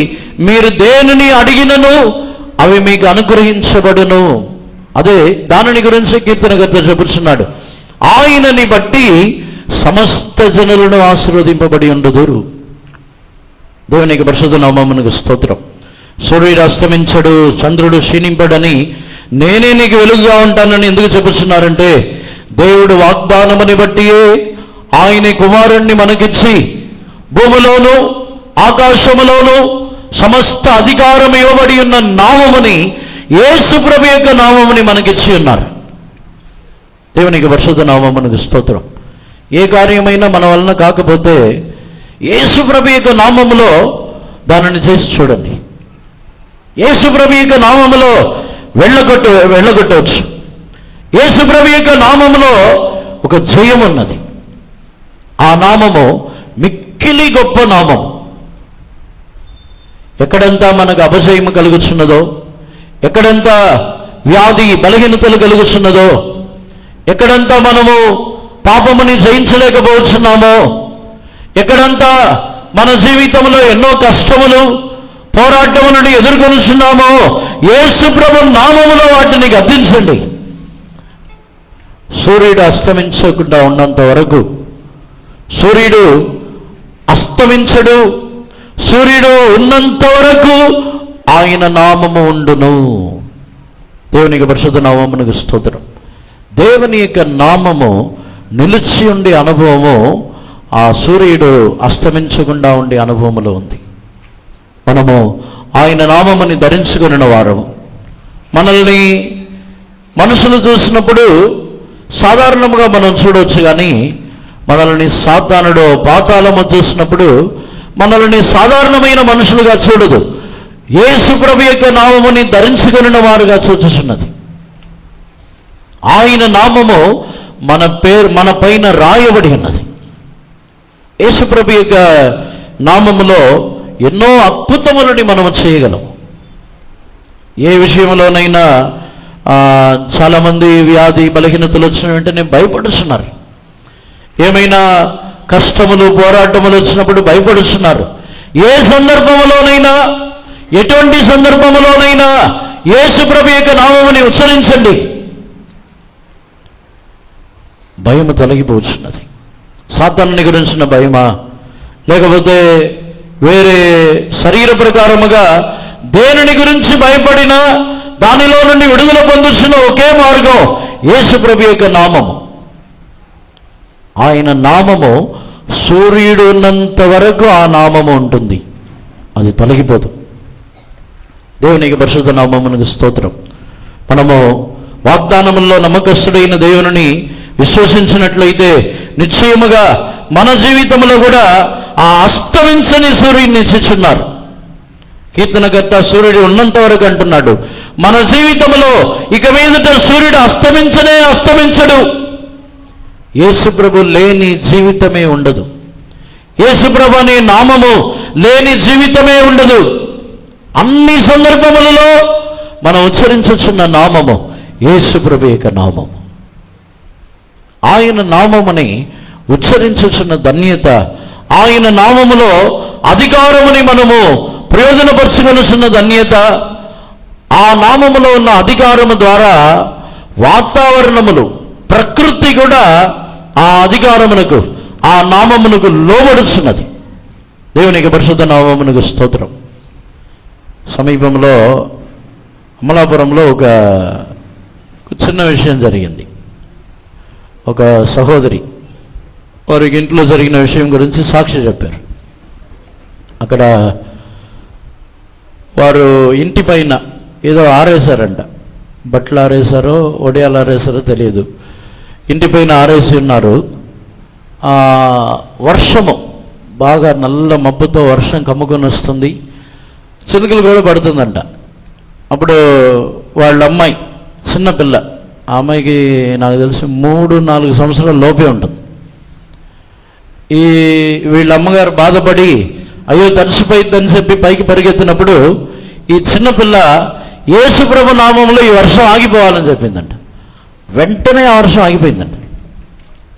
మీరు దేనిని అడిగినను అవి మీకు అనుగ్రహించబడును. అదే దానిని గురించి కీర్తనకర్త చెబుతున్నాడు, ఆయనని బట్టి సమస్త జనులను ఆశీర్వదింపబడి ఉండుదురు. దేవునికి పరిశుద్ధ నామమునకు స్తోత్రం. సూర్యుడు అస్తమించడు, చంద్రుడు క్షీణింపడని, నేనే నీకు వెలుగుగా ఉంటానని ఎందుకు చెబుతున్నారంటే, దేవుడు వాగ్దానముని బట్టియే ఆయన కుమారుణ్ణి మనకిచ్చి భూమిలోను ఆకాశములోను సమస్త అధికారం ఇవ్వబడి ఉన్న నామముని, యేసు ప్రభు యొక్క నామముని మనకిచ్చి ఉన్నారు. దేవునికి పరిశుద్ధ నామమునకు స్తోత్రం. ఏ కార్యమైనా మన వలన కాకపోతే యేసు ప్రభు యొక్క నామములో దానిని చేసి చూడండి. యేసు ప్రభు యొక్క నామములో వెళ్ళగొట్టవచ్చు. యేసు ప్రభు యొక్క నామములో ఒక జయం ఉన్నది. ఆ నామము మిక్కిలి గొప్ప నామము. ఎక్కడంతా మనకు అపజయము కలుగుతున్నదో, ఎక్కడంతా వ్యాధి బలహీనతలు కలుగుతున్నదో, ఎక్కడంతా మనము పాపముని జయించలేకపోతున్నామో, ఎక్కడంతా మన జీవితంలో ఎన్నో కష్టములు పోరాటములను ఎదుర్కొనుచున్నామో, యేసు ప్రభు నామములో వాటిని గద్దించండి. సూర్యుడు అస్తమించకుండా ఉన్నంత వరకు, సూర్యుడు అస్తమించడు, సూర్యుడు ఉన్నంత వరకు ఆయన నామము ఉండును. దేవునికి పరిశుద్ధ నామమునకు స్తోత్రం. దేవుని యొక్క నామము నిలిచి ఉండే అనుభవము ఆ సూర్యుడు అస్తమించకుండా ఉండే అనుభవములో ఉంది. మనము ఆయన నామముని ధరించుకున్న వారము. మనల్ని మనుషులు చూసినప్పుడు సాధారణముగా మనం చూడవచ్చు, కానీ మనల్ని సాతానుడు పాతాళము చూసినప్పుడు మనల్ని సాధారణమైన మనుషులుగా చూడదు. యేసు ప్రభు యొక్క నామముని ధరించుకున్న వారుగా చూచుచున్నది. ఆయన నామము మన పైన రాయబడి ఉన్నది. యేసు ప్రభు యొక్క నామములో ఎన్నో అద్భుతములని మనము చేయగలం. ఏ విషయంలోనైనా చాలామంది వ్యాధి బలహీనతలు వచ్చిన వెంటనే భయపడుతున్నారు. ఏమైనా కష్టములు పోరాటములు వచ్చినప్పుడు భయపడుతున్నారు. ఏ సందర్భంలోనైనా, ఎటువంటి సందర్భంలోనైనా యేసు ప్రభు యొక్క నామముని ఉచ్చరించండి, భయము తొలగిపోతున్నది. సాతానుని గురించిన భయమా, లేకపోతే వేరే శరీర ప్రకారముగా దేనిని గురించి భయపడినా దానిలో నుండి విడుదల పొందుతున్న ఒకే మార్గం యేసు ప్రభు యొక్క నామము. ఆయన నామము సూర్యుడు ఉన్నంత వరకు ఆ నామము ఉంటుంది, అది తొలగిపోదు. దేవునికి పరిశుద్ధ నామమునకు స్తోత్రం. మనము వాగ్దానముల్లో నమ్మకస్తుడైన దేవుని విశ్వసించినట్లయితే నిశ్చయముగా మన జీవితంలో కూడా ఆ అస్తమించని సూర్యుడిని ఇచ్చుచున్నారు. కీర్తనకర్త సూర్యుడు ఉన్నంత వరకు అంటున్నాడు, మన జీవితంలో ఇక మీదట సూర్యుడు అస్తమించడు. యేసుప్రభు లేని జీవితమే ఉండదు. యేసుప్రభు అనే నామము లేని జీవితమే ఉండదు. అన్ని సందర్భములలో మనం ఉచ్చరించుచున్న నామము యేసుప్రభు యొక్క నామము. ఆయన నామముని ఉచ్చరించుచున్న ధన్యత, ఆయన నామములో అధికారముని మనము ప్రయోజనపరచుకొనుచున్న ధన్యత, ఆ నామములో ఉన్న అధికారము ద్వారా వాతావరణములు, ప్రకృతి కూడా ఆ అధికారమునకు, ఆ నామమునకు లోబడుచున్నది. దేవునికి పరిశుద్ధ నామమునకు స్తోత్రం. సమీపంలో అమలాపురంలో ఒక చిన్న విషయం జరిగింది. ఒక సహోదరి వారికి ఇంట్లో జరిగిన విషయం గురించి సాక్షి చెప్పారు. అక్కడ వారు ఇంటి పైన ఏదో ఆరేశారంట, బట్టలు ఆరేశారో ఒడియాలు ఆరేశారో తెలియదు. ఇంటి పైన ఆరేసి ఉన్నారు. వర్షము బాగా నల్ల మబ్బుతో వర్షం కమ్ముకొని వస్తుంది, చినుకులు కూడా పడుతుందంట. అప్పుడు వాళ్ళ అమ్మాయి, చిన్నపిల్ల, ఆ అమ్మాయికి నాకు తెలిసి 3-4 సంవత్సరాల లోపే ఉంటుంది. వీళ్ళ అమ్మగారు బాధపడి అయ్యో తడిసిపోయిద్దని చెప్పి పైకి పరిగెత్తినప్పుడు ఈ చిన్నపిల్ల యేసుప్రభు నామంలో ఈ వర్షం ఆగిపోవాలని చెప్పిందంట. వెంటనే ఆ వర్షం ఆగిపోయిందంట.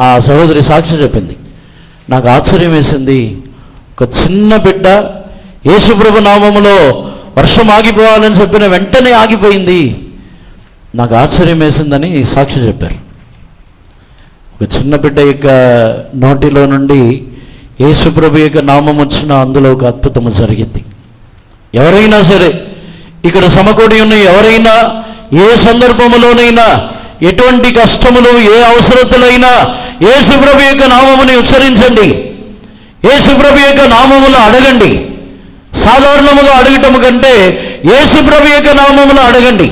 ఆ సహోదరి సాక్షి చెప్పింది, నాకు ఆశ్చర్యం వేసింది. ఒక చిన్న బిడ్డ యేసుప్రభు నామములో వర్షం ఆగిపోవాలని చెప్పిన వెంటనే ఆగిపోయింది, నాకు ఆశ్చర్యం వేసిందని సాక్షి చెప్పారు. ఒక చిన్న బిడ్డ యొక్క నోటిలో నుండి యేసుప్రభు యొక్క నామం వచ్చిన అందులో ఒక అద్భుతము జరిగింది. ఎవరైనా సరే ఇక్కడ సమకూడి ఉన్న ఎవరైనా ఏ సందర్భములోనైనా ఎటువంటి కష్టములు, ఏ అవసరతలైనా యేసుప్రభు యొక్క నామముని ఉచ్చరించండి. యేసుప్రభు యొక్క నామములో అడగండి. సాధారణముగా అడగటము కంటే యేసుప్రభు యొక్క నామములో అడగండి.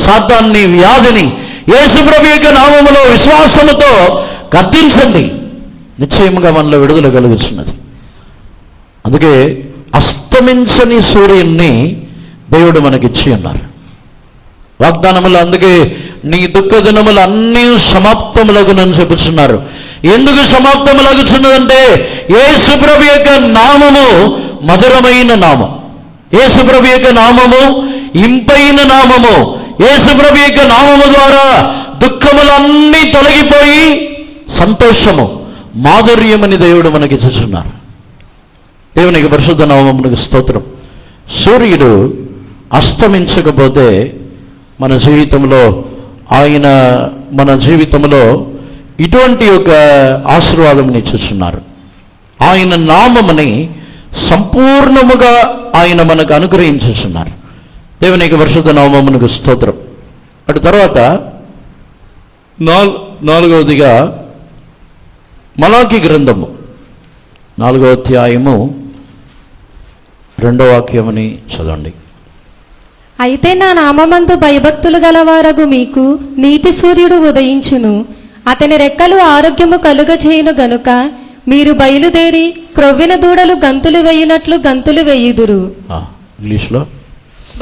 సాతాన్ని, వ్యాధిని యేసుప్రభు యొక్క నామములో విశ్వాసముతో గద్దించండి. నిశ్చయముగా మనలో విడుదల కలుగుతున్నది. అందుకే అస్తమించని సూర్యున్ని దేవుడు మనకిచ్చి ఉన్నారు. వాగ్దానములు అందుకే నీ దుఃఖ దినములు అన్నీ సమాప్తములగునని చెప్పుచున్నారు. ఎందుకు సమాప్తములగుచున్నదంటే యేసుప్రభు యొక్క నామము మధురమైన నామం, యేసుప్రభు యొక్క నామము ఇంపైన నామము. యేసుప్రభు యొక్క నామము ద్వారా దుఃఖములన్నీ తొలగిపోయి సంతోషము, మాధుర్యమని దేవుడు మనకి ఇచ్చుచున్నారు. దేవునికి పరిశుద్ధ నామమునకు స్తోత్రం. సూర్యుడు అస్తమించకపోతే మన జీవితంలో, ఆయన మన జీవితంలో ఇటువంటి ఒక ఆశీర్వాదం ఇచ్చుచున్నారు. ఆయన నామముని సంపూర్ణముగా ఆయన మనకు అనుగ్రహించుచున్నారు. దేవునికి పరిశుద్ధ నామమునకు స్తోత్రం. అటు తర్వాత నాలుగవదిగా మలాకి గ్రంథము 4వ అధ్యాయము 2వ వాక్యముని చదవండి. అయితే నా నామమందు భయభక్తులు గలవారగు మీకు నీతి సూర్యుడు ఉదయించును, అతని రెక్కలు ఆరోగ్యము కలుగజేయును గనుక మీరు బయలుదేరి క్రొవ్విన దూడలు గంతులు వేయునట్లు గంతులు వేయుదురు. ఇంగ్లీష్లో,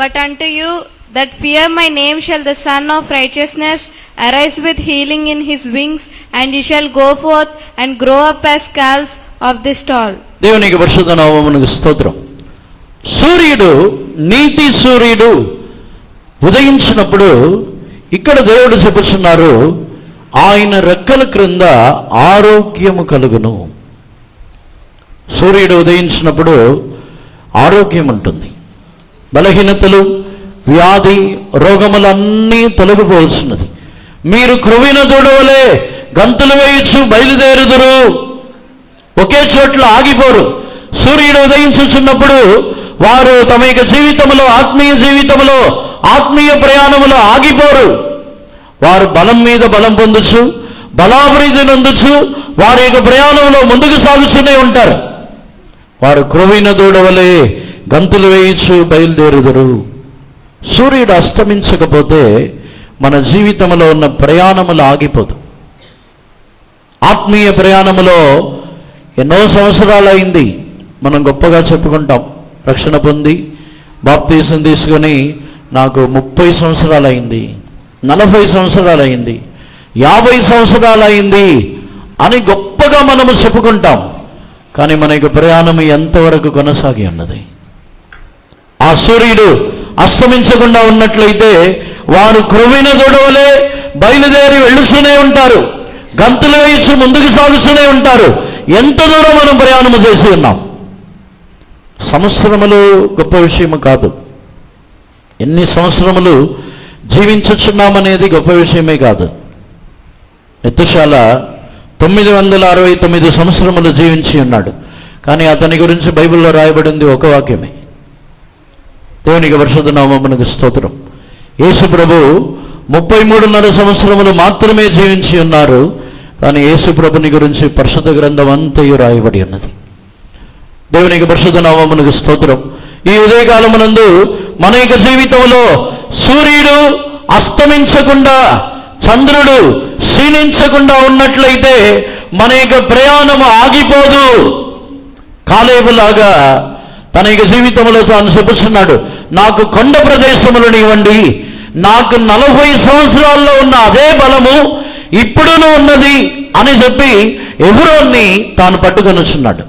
But unto you that fear my name shall the Son of Righteousness arise with healing in his wings, and he shall go forth and grow up as calves of the stall. దేవునికి పరిశుద్ధ నామమునకు స్తోత్రం. సూర్యుడు, నీతి సూర్యుడు ఉదయించినప్పుడు ఇక్కడ దేవుడు చెప్పుచున్నారు, ఆయన రెక్కల క్రింద ఆరోగ్యము కలుగును. సూర్యుడు ఉదయించినప్పుడు ఆరోగ్యం ఉంటుంది. బలహీనతలు, వ్యాధి, రోగములన్నీ తొలగిపోవచ్చున్నది. మీరు క్రొవ్విన దూడవలే గంతులు వేయచ్చు బయలుదేరుదురు. ఒకే చోట్ల ఆగిపోరు. సూర్యుడు ఉదయించుచున్నప్పుడు వారు తమ యొక్క జీవితంలో, ఆత్మీయ జీవితంలో, ఆత్మీయ ప్రయాణములో ఆగిపోరు. వారు బలం మీద బలం పొందొచ్చు, బలాభివృద్ధి నొందొచ్చు, వారి యొక్క ప్రయాణంలో ముందుకు సాగుతూనే ఉంటారు. వారు క్రొవ్విన దూడవలే గంతులు వేయచ్చు బయలుదేరుదురు. సూర్యుడు అస్తమించకపోతే మన జీవితంలో ఉన్న ప్రయాణములు ఆగిపోదు. ఆత్మీయ ప్రయాణములో ఎన్నో సంవత్సరాలు అయింది మనం గొప్పగా చెప్పుకుంటాం. రక్షణ పొంది బాప్తీసం తీసుకొని నాకు 30 సంవత్సరాలు అయింది, 40 సంవత్సరాలు అయింది, 50 సంవత్సరాలు అయింది అని గొప్పగా మనము చెప్పుకుంటాం. కానీ మన యొక్క ప్రయాణం ఎంతవరకు కొనసాగి ఉన్నది? ఆ సూర్యుడు అస్తమించకుండా ఉన్నట్లయితే వారు క్రొవ్విన గొడవలే బయలుదేరి వెళ్ళుతూనే ఉంటారు, గంతులు వేయించి ముందుకు సాగుతూనే ఉంటారు. ఎంత దూరం మనం ప్రయాణము చేసి ఉన్నాం? సంవత్సరములు గొప్ప విషయము కాదు, ఎన్ని సంవత్సరములు జీవించుచున్నామనేది గొప్ప విషయమే కాదు. మెతుషాల 969 సంవత్సరములు జీవించి ఉన్నాడు. కానీ అతని గురించి బైబిల్లో రాయబడింది ఒక వాక్యమే. దేవునికి పరిశుద్ధ నామమునకు స్తోత్రం. యేసు ప్రభు 33.5 సంవత్సరములు మాత్రమే జీవించి ఉన్నారు. కానీ యేసు ప్రభుని గురించి పరిశుద్ధ గ్రంథం అంతయు రాయబడి ఉన్నది. దేవునికి పరిశుద్ధ నామమునకు స్తోత్రం. ఈ ఉదయకాలమునందు మన యొక్క జీవితంలో సూర్యుడు అస్తమించకుండా, చంద్రుడు క్షీణించకుండా ఉన్నట్లయితే మన యొక్క ప్రయాణము ఆగిపోదు. కాలేబులాగా తన యొక్క జీవితంలో తాను చెప్పుచున్నాడు, నాకు కొండ ప్రదేశములను ఇవ్వండి, నాకు 40 సంవత్సరాల్లో ఉన్న అదే బలము ఇప్పుడును ఉన్నది అని చెప్పి ఎఫ్రోన్ని తాను పట్టుకొనుచున్నాడు.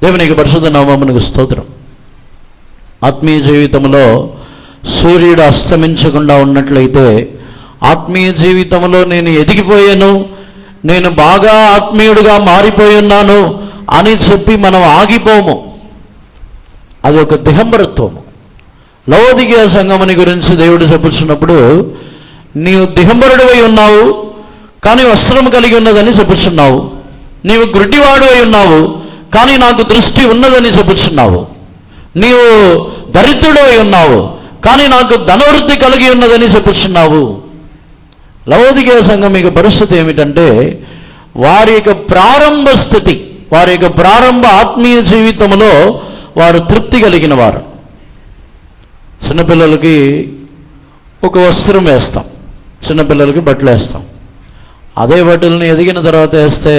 దేవునికి పరిశుద్ధ నామమునకు స్తోత్రం. ఆత్మీయ జీవితంలో సూర్యుడు అస్తమించకుండా ఉన్నట్లయితే ఆత్మీయ జీవితంలో నేను ఎదిగిపోయాను, నేను బాగా ఆత్మీయుడిగా మారిపోయి ఉన్నాను అని చెప్పి మనం ఆగిపోము. అది ఒక దిగంబరత్వము. లవోదికీయ సంఘముని గురించి దేవుడు చెప్పుచున్నప్పుడు, నీవు దిగంబరుడివై ఉన్నావు కానీ వస్త్రం కలిగి ఉన్నదని చెప్పుచున్నావు, నీవు గుడ్డివాడువై ఉన్నావు కానీ నాకు దృష్టి ఉన్నదని చెప్పుచున్నావు, నీవు దరిద్రుడై ఉన్నావు కానీ నాకు ధనవృద్ధి కలిగి ఉన్నదని చెప్పుచున్నావు. లవోదికీయ సంఘం యొక్క పరిస్థితి ఏమిటంటే, వారి యొక్క ప్రారంభ స్థితి, వారి యొక్క ప్రారంభ ఆత్మీయ జీవితంలో వారు తృప్తి కలిగిన వారు. చిన్నపిల్లలకి ఒక వస్త్రం వేస్తాం, చిన్నపిల్లలకి బట్టలు వేస్తాం. అదే బట్టలని ఎదిగిన తర్వాత వేస్తే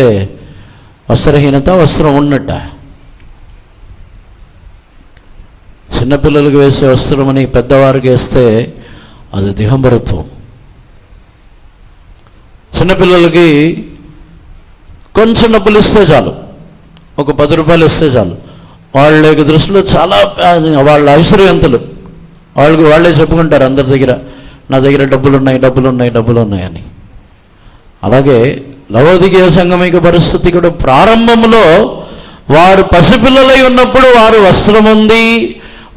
వస్త్రహీనత, వస్త్రం ఉన్నట్ట. చిన్నపిల్లలకు వేసే వస్త్రం అని పెద్దవారికి వేస్తే అది దిగంబరత్వం. చిన్నపిల్లలకి కొంచెం డబ్బులు ఇస్తే చాలు, ఒక 10 రూపాయలు ఇస్తే చాలు, వాళ్ళ యొక్క దృష్టిలో చాలా వాళ్ళ ఐశ్వర్యవంతులు. వాళ్ళే చెప్పుకుంటారు అందరి దగ్గర, నా దగ్గర డబ్బులు ఉన్నాయి అని. అలాగే లవోదికీయ సంఘం యొక్క పరిస్థితి కూడా ప్రారంభంలో వారు పసిపిల్లలై ఉన్నప్పుడు వారు వస్త్రం ఉంది,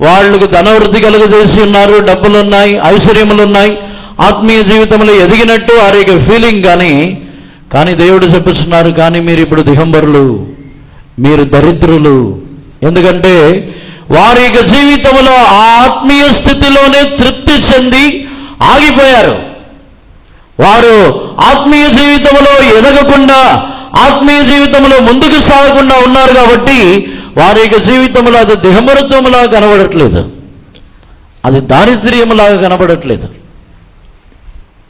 వాళ్ళకు ధనవృద్ధి కలుగజేసి ఉన్నారు, డబ్బులు ఉన్నాయి, ఐశ్వర్యములు ఉన్నాయి, ఆత్మీయ జీవితంలో ఎదిగినట్టు వారి యొక్క ఫీలింగ్. కానీ దేవుడు చెప్పుచున్నారు, కానీ మీరు ఇప్పుడు దిగంబరులు, మీరు దరిద్రులు. ఎందుకంటే వారి యొక్క జీవితంలో ఆ ఆత్మీయ స్థితిలోనే తృప్తి చెంది ఆగిపోయారు. వారు ఆత్మీయ జీవితంలో ఎదగకుండా, ఆత్మీయ జీవితంలో ముందుకు సాగకుండా ఉన్నారు. కాబట్టి వారి యొక్క జీవితంలో అది దిగంబరత్వంలాగా కనబడట్లేదు, అది దారిద్ర్యంలాగా కనబడట్లేదు.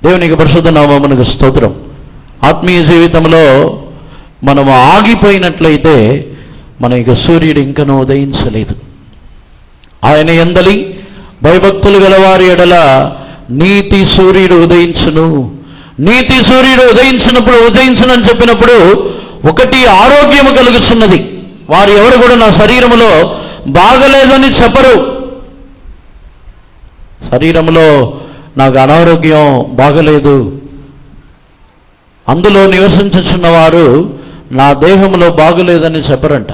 దేవునికి పరిశుద్ధ నామమునకు స్తోత్రం. ఆత్మీయ జీవితంలో మనము ఆగిపోయినట్లయితే మన యొక్క సూర్యుడు ఇంకనూ ఉదయించలేదు. ఆయన యందలి భయభక్తులు గల వారి ఎడల నీతి సూర్యుడు ఉదయించును. నీతి సూర్యుడు ఉదయించునని చెప్పినప్పుడు ఒకటి ఆరోగ్యము కలుగుతున్నది. వారు ఎవరు కూడా నా శరీరములో బాగలేదని చెప్పరు. శరీరంలో నాకు అనారోగ్యం బాగలేదు, అందులో నివసించుచున్న వారు నా దేహంలో బాగలేదని చెప్పరంట.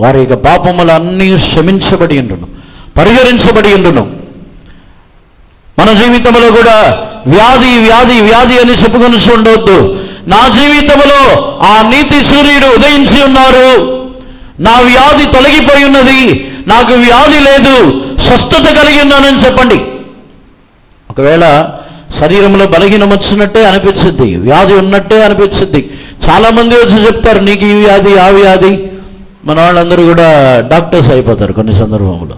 వారి యొక్క పాపములు అన్నీ క్షమించబడి ఉండును, పరిహరించబడి ఉండును. మన జీవితంలో కూడా వ్యాధి అని చెప్పుకొని ఉండవద్దు. నా జీవితంలో ఆ నీతి సూర్యుడు ఉదయించి ఉన్నారు, నా వ్యాధి తొలగిపోయి ఉన్నది, నాకు వ్యాధి లేదు, స్వస్థత కలిగి ఉన్నానని చెప్పండి. ఒకవేళ శరీరంలో బలహీనం వచ్చినట్టే అనిపించింది, వ్యాధి ఉన్నట్టే అనిపించింది. చాలామంది వచ్చి చెప్తారు, నీకు ఈ వ్యాధి ఆ వ్యాధి. మన వాళ్ళందరూ కూడా డాక్టర్స్ అయిపోతారు కొన్ని సందర్భంలో.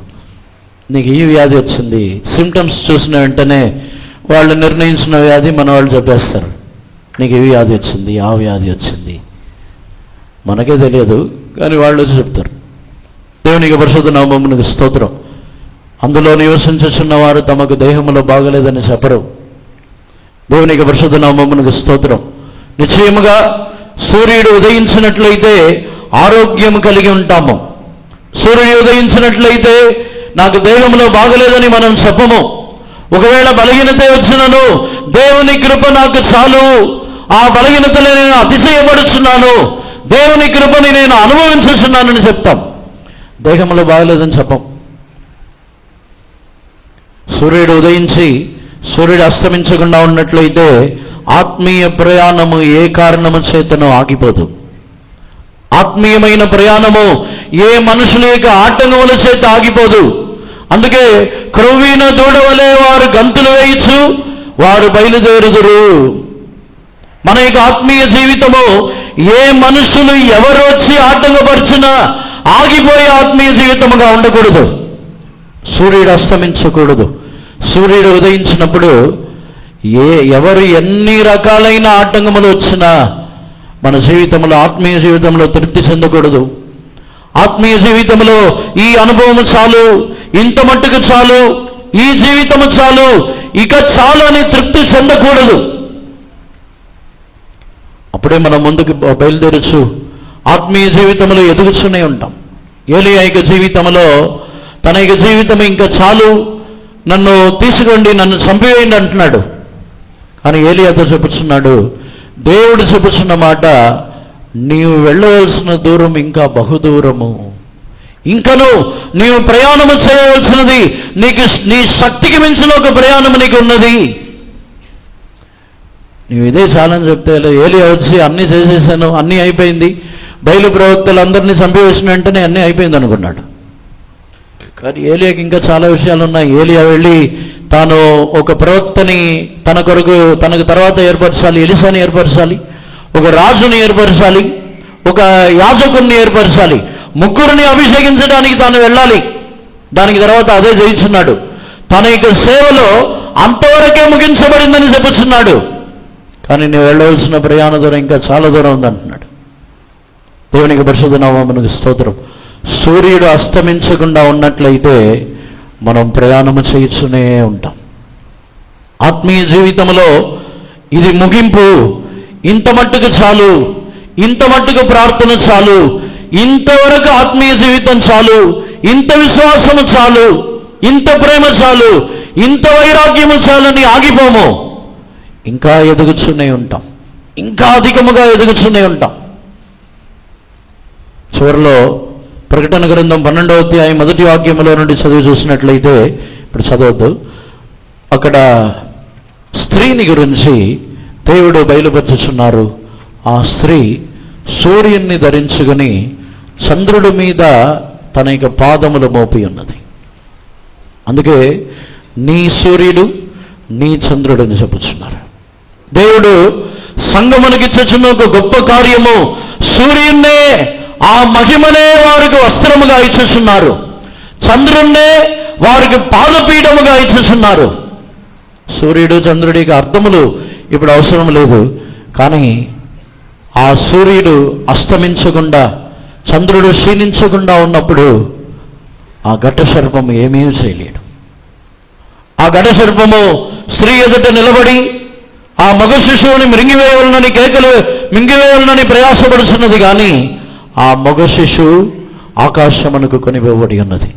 నీకు ఈ వ్యాధి వచ్చింది, సిమ్టమ్స్ చూసిన వెంటనే వాళ్ళు నిర్ణయించిన వ్యాధి మన వాళ్ళు చెప్పేస్తారు, నీకు ఈ వ్యాధి వచ్చింది, ఆ వ్యాధి వచ్చింది. మనకే తెలియదు, కానీ వాళ్ళు వచ్చి చెప్తారు. దేవునికి పరిశుద్ధ నామమునకు స్తోత్రం. అందులో నివసించుచున్న వారు తమకు దేహంలో బాగలేదని చెప్పరు. దేవునికి పరిశుద్ధ నామమునకు స్తోత్రం. నిశ్చయముగా సూర్యుడు ఉదయించినట్లయితే ఆరోగ్యం కలిగి ఉంటాము. సూర్యుడు ఉదయించినట్లయితే నాకు దేహంలో బాగలేదని మనం చెప్పము. ఒకవేళ బలహీనత వచ్చినను దేవుని కృప నాకు చాలు, ఆ బలహీనతలో నేను అతిశయపడుచున్నాను, దేవుని కృపని నేను అనుభవించుచున్నానని చెప్తాం. దేహంలో బాగలేదని చెప్పం. సూర్యుడు ఉదయించి సూర్యుడు అస్తమించకుండా ఉన్నట్లయితే ఆత్మీయ ప్రయాణము ఏ కారణము చేతనో ఆగిపోదు. ఆత్మీయమైన ప్రయాణము ఏ మనుషుల యొక్క ఆటంకముల చేత ఆగిపోదు. అందుకే క్రొవ్విన దూడ వలె వారు గంతులు వేయచ్చు, వారు బయలుదేరుదురు. మన యొక్క ఆత్మీయ జీవితము ఏ మనుషులు ఎవరు వచ్చి ఆటంకపరిచినా ఆగిపోయే ఆత్మీయ జీవితముగా ఉండకూడదు. సూర్యుడు అస్తమించకూడదు. సూర్యుడు ఉదయించినప్పుడు ఎవరు ఎన్ని రకాలైన ఆటంకములు వచ్చినా మన జీవితంలో, ఆత్మీయ జీవితంలో తృప్తి చెందకూడదు. ఆత్మీయ జీవితంలో ఈ అనుభవం చాలు, ఇంత మట్టుకు చాలు, ఈ జీవితము చాలు, ఇక చాలు అని తృప్తి చెందకూడదు. అప్పుడే మనం ముందుకు బయలుదేరచ్చు, ఆత్మీయ జీవితంలో ఎదుగుతూనే ఉంటాం. ఏలియా యొక్క జీవితంలో తన యొక్క జీవితం ఇంకా చాలు, నన్ను తీసుకోండి, నన్ను చంపివేయండి అంటున్నాడు. కానీ ఏలియాతో చెప్పుచున్నాడు, దేవుడు చెప్పుచున్న మాట, నీవు వెళ్ళవలసిన దూరం ఇంకా బహుదూరము, ఇంకను నీవు ప్రయాణము చేయవలసినది, నీ శక్తికి మించిన ఒక ప్రయాణము నీకు ఉన్నది. నీవు ఇదే చాలని చెప్తే ఏలియా వచ్చి అన్నీ చేసేసాను, అన్నీ అయిపోయింది, బయలు ప్రవక్తలు అందరినీ చంపివేసిన వెంటనే అన్నీ అయిపోయింది అనుకున్నాడు. కానీ ఏలియాకి ఇంకా చాలా విషయాలు ఉన్నాయి. ఏలియా వెళ్ళి తాను ఒక ప్రవక్తని తన కొరకు, తనకు తర్వాత ఏర్పరచాలి, ఎలీషాని ఏర్పరచాలి, ఒక రాజుని ఏర్పరచాలి, ఒక యాజకుడిని ఏర్పరచాలి, ముగ్గురిని అభిషేకించడానికి తాను వెళ్ళాలి. దానికి తర్వాత అదే చేయించున్నాడు. తన యొక్క సేవలో అంతవరకే ముగించబడిందని చెప్పుచున్నాడు. కానీ నేను వెళ్ళవలసిన ప్రయాణ దూరం ఇంకా చాలా దూరం ఉందంటున్నాడు. దేవునికి పరిశుద్ధ నామమునకు స్తోత్రం. సూర్యుడు అస్తమించకుండా ఉన్నట్లయితే మనం ప్రయాణము చేస్తూనే ఉంటాం. ఆత్మీయ జీవితంలో ఇది ముగింపు. ఇంత మట్టుకు చాలు, ఇంత మట్టుకు ప్రార్థన చాలు, ఇంతవరకు ఆత్మీయ జీవితం చాలు, ఇంత విశ్వాసము చాలు, ఇంత ప్రేమ చాలు, ఇంత వైరాగ్యము చాలని ఆగిపోము. ఇంకా ఎదుగుతూనే ఉంటాం, ఇంకా అధికముగా ఎదుగుతూనే ఉంటాం. చివరిలో ప్రకటన గ్రంథం 12వ అధ్యాయం 1వ వాక్యములో నుండి చదివి చూసినట్లయితే, ఇప్పుడు చదవద్దు, అక్కడ స్త్రీని గురించి దేవుడు బయలుపరుచుచున్నారు. ఆ స్త్రీ సూర్యుని ధరించుకొని చంద్రుడి మీద తన యొక్క పాదములు మోపి ఉన్నది. అందుకే నీ సూర్యుడు, నీ చంద్రుడు అని చెప్పుచున్నారు. దేవుడు సంగమునికి ఇచ్చుచున్న ఒక గొప్ప కార్యము, సూర్యున్నే, ఆ మహిమనే వారికి వస్త్రముగా ఇచ్చుచున్నారు, చంద్రుణ్ణే వారికి పాదపీఠముగా ఇచ్చుచున్నారు. సూర్యుడు చంద్రుడికి అర్థములు ఇప్పుడు అవసరం లేదు. కానీ ఆ సూర్యుడు అస్తమించకుండా, చంద్రుడు క్షీణించకుండా ఉన్నప్పుడు ఆ ఘట సర్పము ఏమీ చేయలేడు. ఆ ఘట సర్పము స్త్రీ ఎదుట నిలబడి ఆ మగ శిశువుని మింగివేయాలని మింగివేయాలని ప్రయాసపడుతున్నది. కానీ ఆ మగ శిశువు ఆకాశమునకు కొనిపోబడి ఉన్నది.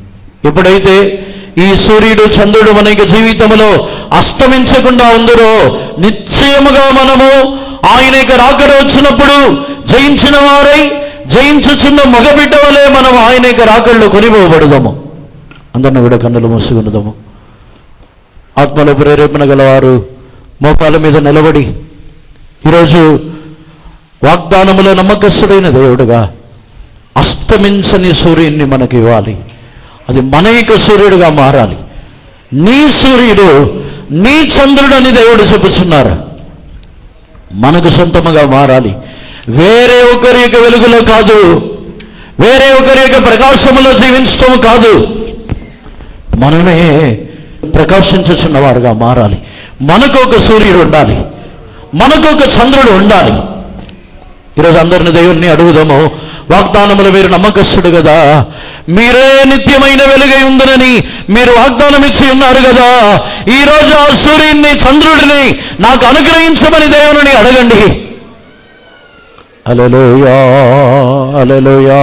ఎప్పుడైతే ఈ సూర్యుడు చంద్రుడు మన జీవితంలో అస్తమించకుండా ఉందరో, నిశ్చయముగా మనము ఆయన రాకడ వచ్చినప్పుడు జయించిన వారై, జయించుచున్న మగబిడ్డ వలె మనం ఆయన రాకడలో కొనిపోబడదాము. అందరిని కూడా కన్నులు మూసుకున్నదాము. ఆత్మలో ప్రేరేపణ గలవారు మోకాల మీద నిలబడి ఈరోజు వాగ్దానములో నమ్మకస్తుడైన దేవుడుగా అస్తమించని సూర్యుడిని మనకి ఇవ్వాలి. అది మన యొక్క సూర్యుడుగా మారాలి. నీ సూర్యుడు, నీ చంద్రుడు అని దేవుడు చెప్పుచున్నారు. మనకు సొంతముగా మారాలి. వేరే ఒకరి యొక్క వెలుగులో కాదు, వేరే ఒకరి యొక్క ప్రకాశములో జీవించటం కాదు, మనమే ప్రకాశించుచున్న వారుగా మారాలి. మనకు ఒక సూర్యుడు ఉండాలి, మనకు ఒక చంద్రుడు ఉండాలి. ఈరోజు అందరిని దేవుణ్ణి అడుగుదాము. వాగ్దానములు మీరు నమ్మకస్తుడు కదా, మీరే నిత్యమైన వెలుగై ఉందనని మీరు వాగ్దానం ఇచ్చి ఉన్నారు కదా. ఈరోజు ఆ సూర్యుడిని చంద్రుడిని నాకు అనుగ్రహించమని దేవుని అడగండి. హల్లెలూయా, హల్లెలూయా.